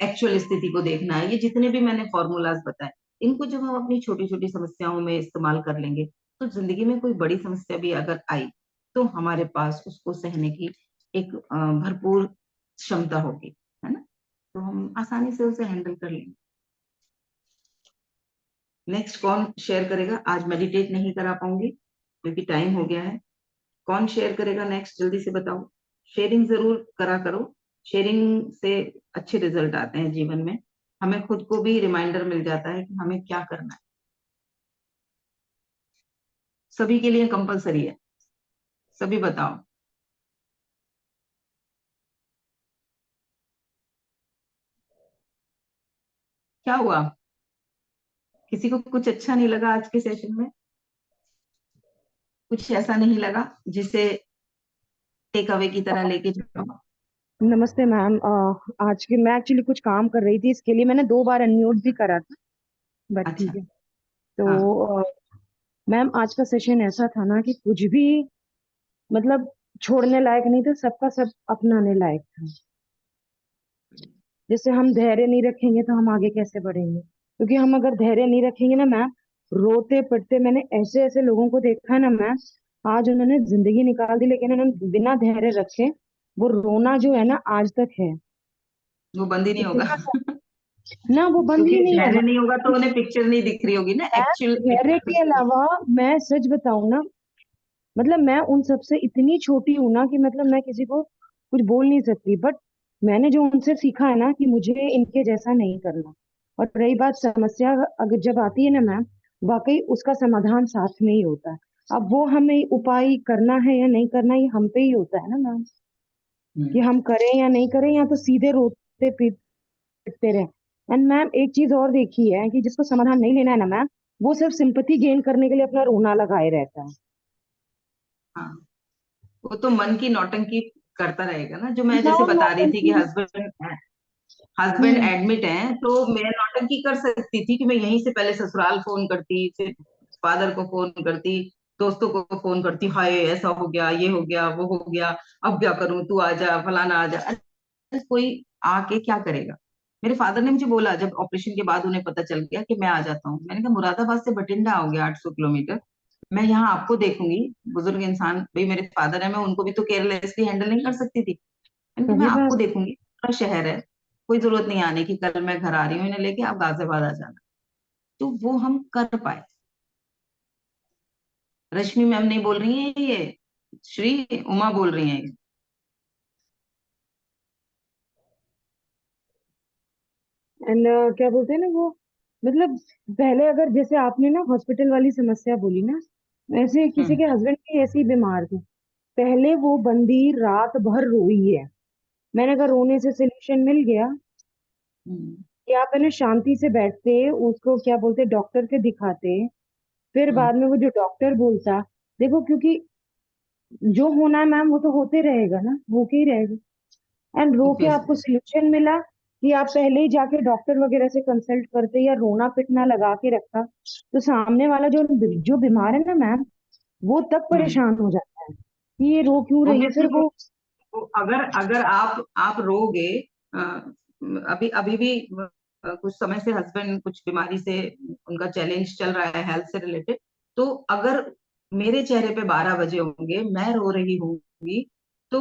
एक्चुअल स्थिति को देखना है, ये जितने भी मैंने फॉर्मूलाज बताए, इनको जब हम अपनी छोटी छोटी समस्याओं में इस्तेमाल कर लेंगे, तो जिंदगी में कोई बड़ी समस्या भी अगर आई तो हमारे पास उसको सहने की एक भरपूर क्षमता होगी, है ना। तो हम आसानी से उसे हैंडल कर लेंगे। नेक्स्ट कौन शेयर करेगा? आज मेडिटेट नहीं करा पाऊंगी क्योंकि टाइम हो गया है। कौन शेयर करेगा नेक्स्ट? जल्दी से बताओ। शेयरिंग जरूर करा करो, शेयरिंग से अच्छे रिजल्ट आते हैं जीवन में। हमें खुद को भी रिमाइंडर मिल जाता है कि हमें क्या करना है। सभी के लिए कंपलसरी है, सभी बताओ। क्या हुआ? किसी को कुछ अच्छा नहीं लगा आज के सेशन में? कुछ ऐसा नहीं लगा जिसे टेक अवे की तरह लेके जाओ? नमस्ते मैम। आज के मैं एक्चुअली कुछ काम कर रही थी, इसके लिए मैंने 2 बार अनम्यूट भी करा था, बट अच्छा। ठीक है। तो हाँ। मैम आज का सेशन ऐसा था ना कि कुछ भी मतलब छोड़ने लायक नहीं था, सबका सब अपनाने लायक था। जैसे हम धैर्य नहीं रखेंगे तो हम आगे कैसे बढ़ेंगे? क्योंकि हम अगर धैर्य नहीं रखेंगे ना मैम, रोते पड़ते मैंने ऐसे ऐसे लोगों को देखा है ना मैम, आज उन्होंने जिंदगी निकाल दी लेकिन उन्होंने बिना धैर्य रखे वो रोना जो है ना आज तक है। वो बंद ही नहीं होगा। इतना ना वो बंद क्योंकि ही नहीं धैर्य होगा। नहीं होगा तो उन्हें पिक्चर नहीं दिख रही होगी ना, एक्चुअल धैर्य पिक्चर के उसको। अलावा मैं सच बताऊं ना, मतलब मैं उन सबसे इतनी छोटी हूं ना कि मतलब मैं किसी को कुछ बोल नहीं सकती, बट मैंने जो उनसे सीखा है ना कि मुझे इनके जैसा नहीं करना। और रही बात समस्या अगर जब आती है ना मैम, वाकई उसका समाधान साथ में ही होता है। अब वो हमें उपाय करना है या नहीं करना, ये हम पे ही होता है ना मैम, कि हम्म। हम करें या नहीं करें, या तो सीधे रोते पीटते रहे। एंड मैम एक चीज और देखी है कि जिसको समाधान नहीं लेना है ना मैम, वो सिर्फ सिंपैथी गेन करने के लिए अपना रोना लगाए रहता है। हाँ, वो तो मन की नौटंकी करता रहेगा ना, जो मैं ना जैसे बता रही थी कि नौटंकी। हस्बैंड हस्बैंड हम्म। एडमिट हैं, तो मैं नौटंकी कर सकती थी कि मैं यहीं से पहले ससुराल फोन करती, फिर फादर को फोन करती, दोस्तों को फोन करती, हाय ऐसा हो गया, ये हो गया, वो हो गया, अब क्या करूं, तू आ जा, फलाना आ जा। अरे कोई आके क्या करेगा? मेरे फादर ने मुझे बोला जब ऑपरेशन के बाद उन्हें पता चल गया कि मैं आ जाता हूँ, मैंने कहा मुरादाबाद से बठिंडा हो गया 800 किलोमीटर, मैं यहाँ आपको देखूंगी। बुजुर्ग इंसान भाई मेरे फादर है, मैं उनको भी तो केयरलेसली हैंडल नहीं कर सकती थी। मैंने कहा मैं सही आपको बात। देखूंगी, पूरा शहर है, कोई जरूरत नहीं आने की, कल मैं घर आ रही हूँ इन्हें लेके, आप गाजियाबाद आ जाना। तो वो हम कर पाए। रश्मि मैम नहीं बोल रही हैं ये, श्री उमा बोल रही हैं। एंड क्या बोलते हैं ना वो, मतलब पहले अगर जैसे आपने ना हॉस्पिटल वाली समस्या बोली ना, ऐसे किसी हम्म। के हस्बैंड भी ऐसे ही बीमार थे, पहले वो बंदी रात भर रोई है। मैंने कहा रोने से सोल्यूशन मिल गया? हम्म। कि आप है ना शांति से बैठते, उसको क्या बोलते डॉक्टर के दिखाते, फिर हम्म। बाद में वो जो डॉक्टर बोलता, देखो क्योंकि जो होना है मैम वो तो होते रहेगा ना, होके ही रहेगा। एंड रो के आपको ऑब्वियसली। सोल्यूशन मिला कि आप पहले ही जाके डॉक्टर वगैरह से कंसल्ट करते या रोना पिटना लगा के रखा, तो सामने वाला जो जो बीमार है ना मैम, वो तब हम्म। परेशान हो जाता है कि ये रो क्यों रही है, ऑब्वियसली फिर वो। वो अगर अगर आप रोगे, अ, अभी अभी भी कुछ समय से हस्बैंड कुछ बीमारी से उनका चैलेंज चल रहा है हेल्थ से रिलेटेड, तो अगर मेरे चेहरे पे 12 बजे होंगे, मैं रो रही होंगी, तो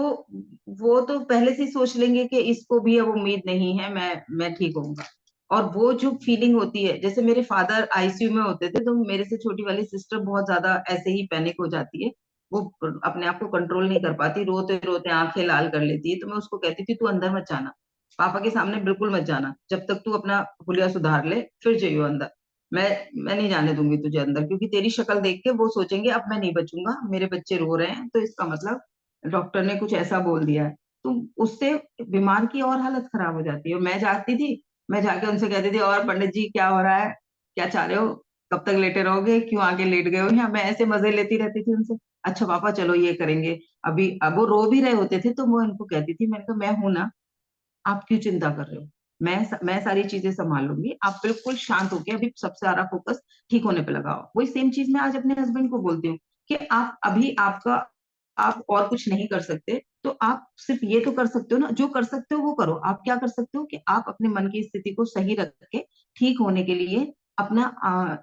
वो तो पहले से ही सोच लेंगे कि इसको भी अब उम्मीद नहीं है, मैं ठीक होऊंगा। और वो जो फीलिंग होती है, जैसे मेरे फादर आईसीयू में होते थे, तो मेरे से छोटी वाली सिस्टर बहुत ज्यादा ऐसे ही पैनिक हो जाती है, वो अपने आप को कंट्रोल नहीं कर पाती, रोते रोते आंखें लाल कर लेती है, तो मैं उसको कहती थी तू अंदर मत जाना, पापा के सामने बिल्कुल मत जाना, जब तक तू अपना हुलिया सुधार ले फिर जाइयो अंदर। मैं मैं नहीं जाने दूंगी तुझे अंदर, क्योंकि तेरी शक्ल देख के वो सोचेंगे अब मैं नहीं बचूंगा, मेरे बच्चे रो रहे हैं तो इसका मतलब डॉक्टर ने कुछ ऐसा बोल दिया है। तो उससे बीमार की और हालत खराब हो जाती है। और मैं जाती थी, मैं जाके उनसे कहती थी और पंडित जी क्या हो रहा है, क्या चाह रहे हो, कब तक लेटे रहोगे, क्यों आके लेट गए हो यहाँ? मैं ऐसे मजे लेती रहती थी उनसे। अच्छा पापा चलो ये करेंगे। अभी अब वो रो भी रहे होते थे तो मैं उनको कहती थी, मैंने कहा मैं हूं ना, आप क्यों चिंता कर रहे हो, मैं सारी चीजें संभाल लूंगी, आप बिल्कुल शांत होके अभी सबसे सारा फोकस ठीक होने पे लगाओ। वही सेम चीज मैं आज अपने हस्बैंड को बोलती हूँ कि आप अभी आपका आप और कुछ नहीं कर सकते, तो आप सिर्फ ये तो कर सकते हो ना, जो कर सकते हो वो करो। आप क्या कर सकते हो कि आप अपने मन की स्थिति को सही रख के ठीक होने के लिए अपना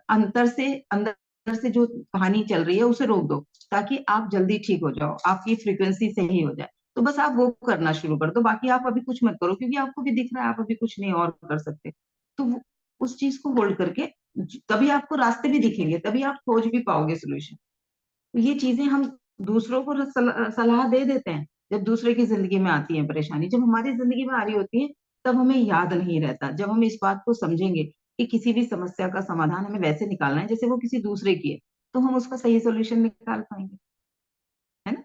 अंदर से जो कहानी चल रही है उसे रोक दो, ताकि आप जल्दी ठीक हो जाओ, आपकी फ्रीक्वेंसी सही हो जाए। तो बस आप वो करना शुरू कर दो, बाकी आप अभी कुछ मत करो, क्योंकि आपको भी दिख रहा है आप अभी कुछ नहीं और कर सकते। तो उस चीज को होल्ड करके तभी आपको रास्ते भी दिखेंगे, तभी आप खोज भी पाओगे सोल्यूशन। तो ये चीजें हम दूसरों को सलाह दे देते हैं जब दूसरे की जिंदगी में आती है परेशानी। जब हमारी जिंदगी में आ रही होती है तब हमें याद नहीं रहता। जब हम इस बात को समझेंगे कि किसी भी समस्या का समाधान हमें वैसे निकालना है जैसे वो किसी दूसरे की है, तो हम उसका सही सोल्यूशन निकाल पाएंगे, है ना।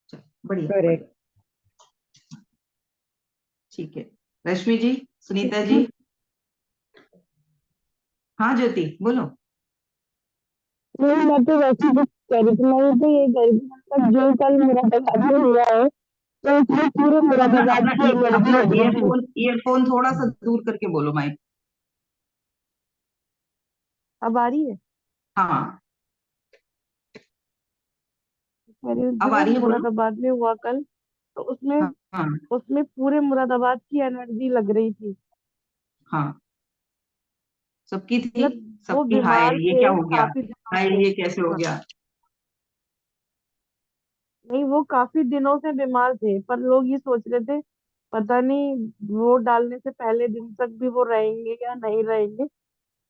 चलो, बढ़िया बढ़िया। करेक्ट। ठीक है, रश्मि जी, सुनीता जी। हाँ ज्योति बोलो। नहीं, मैं तो वैसे कुछ कह रही थी, मैं तो ये कह रही थी, मतलब जो कल मेरा बर्बाद हुआ है तो उसमें पूरे अपना मुरादाबाद अपना की एनर्जी अपना लग रही थी। ईयरफोन थोड़ा सा दूर करके बोलो माइक। अब आ रही है? हाँ, मेरे अब आ जो रही है, बोलो। मुरादाबाद में हुआ कल, तो उसमें हाँ हाँ उसमें पूरे मुरादाबाद की एनर्जी लग रही थी। हाँ, सबकी थी। मतलब वो सबकी हाय बीमार ये थे क्या हो गया, काफी दिनों हाय से। ये कैसे हो हाँ, गया। नहीं वो काफी दिनों से बीमार थे, पर लोग ये सोच रहे थे पता नहीं वोट डालने से पहले दिन तक भी वो रहेंगे या नहीं रहेंगे।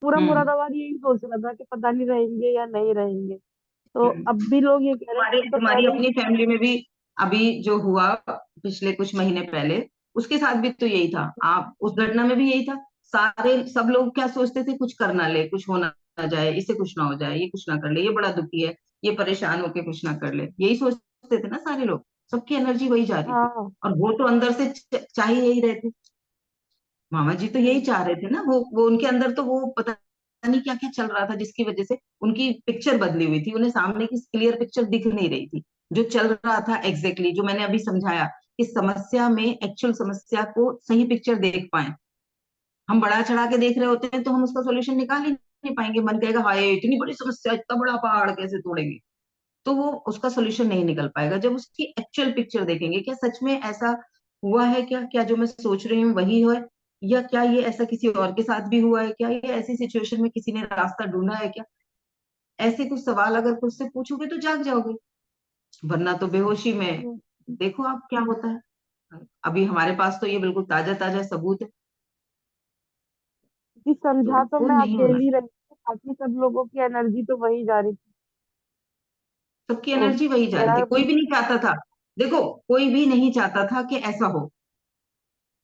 पूरा हम्म मुरादाबाद यही सोच रहा था कि पता नहीं रहेंगे या नहीं रहेंगे। तो हम्म। अब भी लोग ये कह रहे हैं तुम्हारी कि हम तो तुम्हारी पहले ही। अपनी फैमिली में भी अभी जो हुआ पिछले कुछ महीने पहले, उसके साथ भी तो यही था। आप उस घटना में भी यही था। सारे सब लोग क्या सोचते थे, कुछ कर ना ले, कुछ होना ना जाए, इससे कुछ ना हो जाए, ये कुछ ना कर ले, ये बड़ा दुखी है, ये परेशान होके कुछ ना कर ले, यही सोचते थे ना सारे लोग। सबकी एनर्जी वही जा रही थी। हाँ। और वो तो अंदर से चाहिए यही रहे थे। मामा जी तो यही हम्म। चाह रहे थे ना। वो उनके अंदर तो वो पता नहीं क्या क्या चल रहा था, जिसकी वजह से उनकी पिक्चर बदली हुई थी। उन्हें सामने की क्लियर पिक्चर दिख नहीं रही थी जो चल रहा था एग्जैक्टली जो मैंने अभी समझाया। कि समस्या में एक्चुअल समस्या को सही पिक्चर देख पाए। हम बढ़ा चढ़ा के देख रहे होते हैं तो हम उसका सोल्यूशन निकाल ही नहीं पाएंगे। मन कहेगा हाय इतनी बड़ी समस्या, इतना बड़ा पहाड़ कैसे तोड़ेंगे। तो वो उसका सोल्यूशन नहीं निकल पाएगा। जब उसकी एक्चुअल पिक्चर देखेंगे, क्या सच में ऐसा हुआ है, क्या क्या जो मैं सोच रही हूँ वही है, या क्या ये ऐसा किसी और के साथ भी हुआ है, क्या ये ऐसी सिचुएशन में किसी ने रास्ता ढूंढा है क्या। ऐसे कुछ सवाल अगर खुद से पूछोगे तो जाग जाओगे, वरना तो बेहोशी में हम्म। देखो आप क्या होता है। अभी हमारे पास तो ये बिल्कुल ताजा ताजा सबूत है। कि तो समझा तो वो मैं नहीं होना। अकेली रही थी, बाकी सब लोगों की एनर्जी तो वही जा रही थी। सबकी तो एनर्जी वही जा रही मेरा थी, कोई भी। भी नहीं चाहता था। देखो, कोई भी नहीं चाहता था कि ऐसा हो,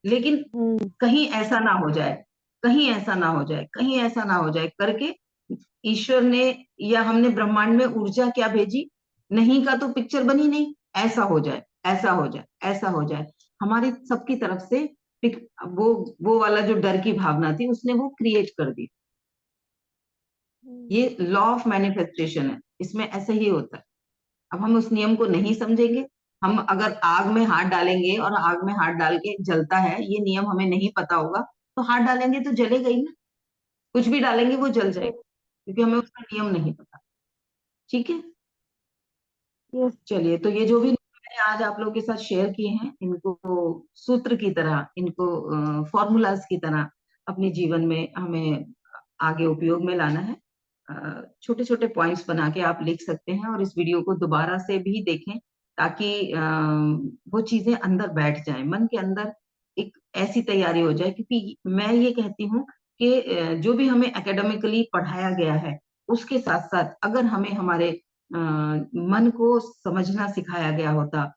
लेकिन हम्म। कहीं ऐसा ना हो जाए, कहीं ऐसा ना हो जाए, कहीं ऐसा ना हो जाए करके ईश्वर ने या हमने ब्रह्मांड में ऊर्जा क्या भेजी। नहीं का तो पिक्चर बनी नहीं। ऐसा हो जाए, ऐसा हो जाए, ऐसा हो जाए। हमारी सबकी तरफ से वो वो वाला जो डर की भावना थी उसने वो क्रिएट कर दी। हम्म। ये लॉ ऑफ मैनिफेस्टेशन है, इसमें ऐसे ही होता है। अब हम उस नियम को नहीं समझेंगे। हम अगर आग में हाथ डालेंगे और आग में हाथ डाल के जलता है, ये नियम हमें नहीं पता होगा, तो हाथ डालेंगे तो जलेगा ही ना। कुछ भी डालेंगे वो जल जाएगा, क्योंकि हमें उसका नियम नहीं पता। ठीक है। यस। चलिए, तो ये जो भी मैंने आज आप लोगों के साथ शेयर किए हैं, इनको सूत्र की तरह, इनको फॉर्मूलाज की तरह अपने जीवन में हमें आगे उपयोग में लाना है। छोटे छोटे पॉइंट्स बना के आप लिख सकते हैं और इस वीडियो को दोबारा से भी देखें, ताकि वो चीजें अंदर बैठ जाए, मन के अंदर एक ऐसी तैयारी हो जाए। क्योंकि मैं ये कहती हूँ कि जो भी हमें एकेडमिकली पढ़ाया गया है उसके साथ साथ अगर हमें हमारे मन को समझना सिखाया गया होता,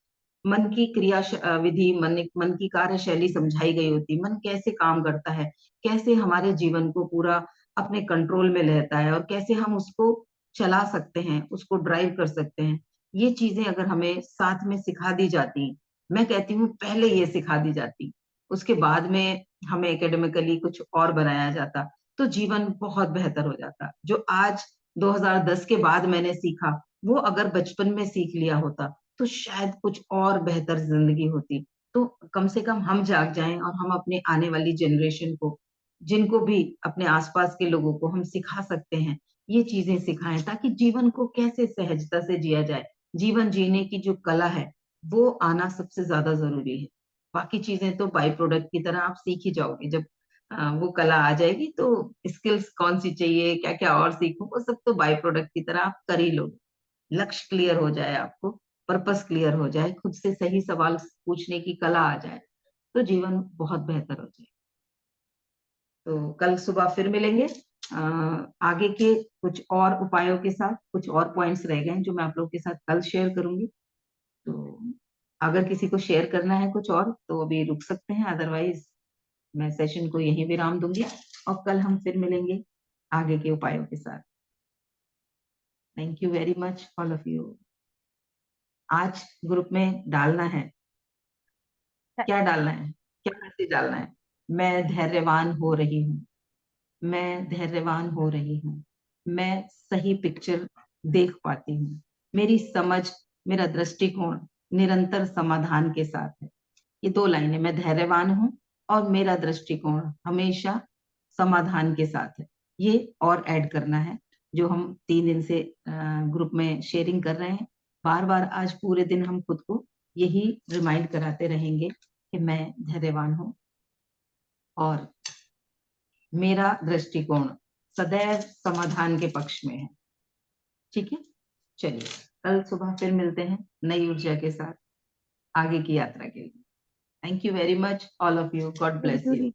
मन की क्रिया विधि, मन की कार्यशैली समझाई गई होती, मन कैसे काम करता है, कैसे हमारे जीवन को पूरा अपने कंट्रोल में रहता है और कैसे हम उसको चला सकते हैं, उसको ड्राइव कर सकते हैं। ये चीजें अगर हमें साथ में सिखा दी जाती, मैं कहती हूँ पहले ये सिखा दी जाती, उसके बाद में हमें एकेडमिकली कुछ और बनाया जाता, तो जीवन बहुत बेहतर हो जाता। जो आज 2010 के बाद मैंने सीखा, वो अगर बचपन में सीख लिया होता तो शायद कुछ और बेहतर जिंदगी होती। तो कम से कम हम जाग जाएं और हम अपने आने वाली जनरेशन को, जिनको भी अपने आसपास के लोगों को हम सिखा सकते हैं, ये चीजें सिखाएं, ताकि जीवन को कैसे सहजता से जिया जाए। जीवन जीने की जो कला है वो आना सबसे ज्यादा जरूरी है। बाकी चीजें तो बाई प्रोडक्ट की तरह आप सीख ही जाओगे। जब वो कला आ जाएगी। तो स्किल्स कौन सी चाहिए, क्या क्या और सीखो, वो सब तो बाय प्रोडक्ट की तरह आप कर ही लोगे। लक्ष्य क्लियर हो जाए, आपको पर्पस क्लियर हो जाए, खुद से सही सवाल पूछने की कला आ जाए, तो जीवन बहुत बेहतर हो जाए। तो कल सुबह फिर मिलेंगे आगे के कुछ और उपायों के साथ। कुछ और पॉइंट्स रह गए हैं जो मैं आप लोगों के साथ कल शेयर करूंगी। तो अगर किसी को शेयर करना है कुछ और तो अभी रुक सकते हैं, अदरवाइज मैं सेशन को यहीं विराम दूंगी और कल हम फिर मिलेंगे आगे के उपायों के साथ। Thank you very much all of you. आज ग्रुप में डालना है, क्या डालना है, क्या मैसेज डालना है? मैं धैर्यवान हो रही हूँ, मैं धैर्यवान हो रही हूँ, मैं सही पिक्चर देख पाती हूँ, मेरी समझ, मेरा दृष्टिकोण निरंतर समाधान के साथ है। ये दो लाइनें, मैं धैर्यवान हूँ और मेरा दृष्टिकोण हमेशा समाधान के साथ है, ये और ऐड करना है जो हम 3 दिन से ग्रुप में शेयरिंग कर रहे हैं। बार बार आज पूरे दिन हम खुद को यही रिमाइंड कराते रहेंगे कि मैं धैर्यवान हूँ और मेरा दृष्टिकोण सदैव समाधान के पक्ष में है। ठीक है, चलिए कल सुबह फिर मिलते हैं नई ऊर्जा के साथ आगे की यात्रा के लिए। Thank you very much all of you, God thank bless you you.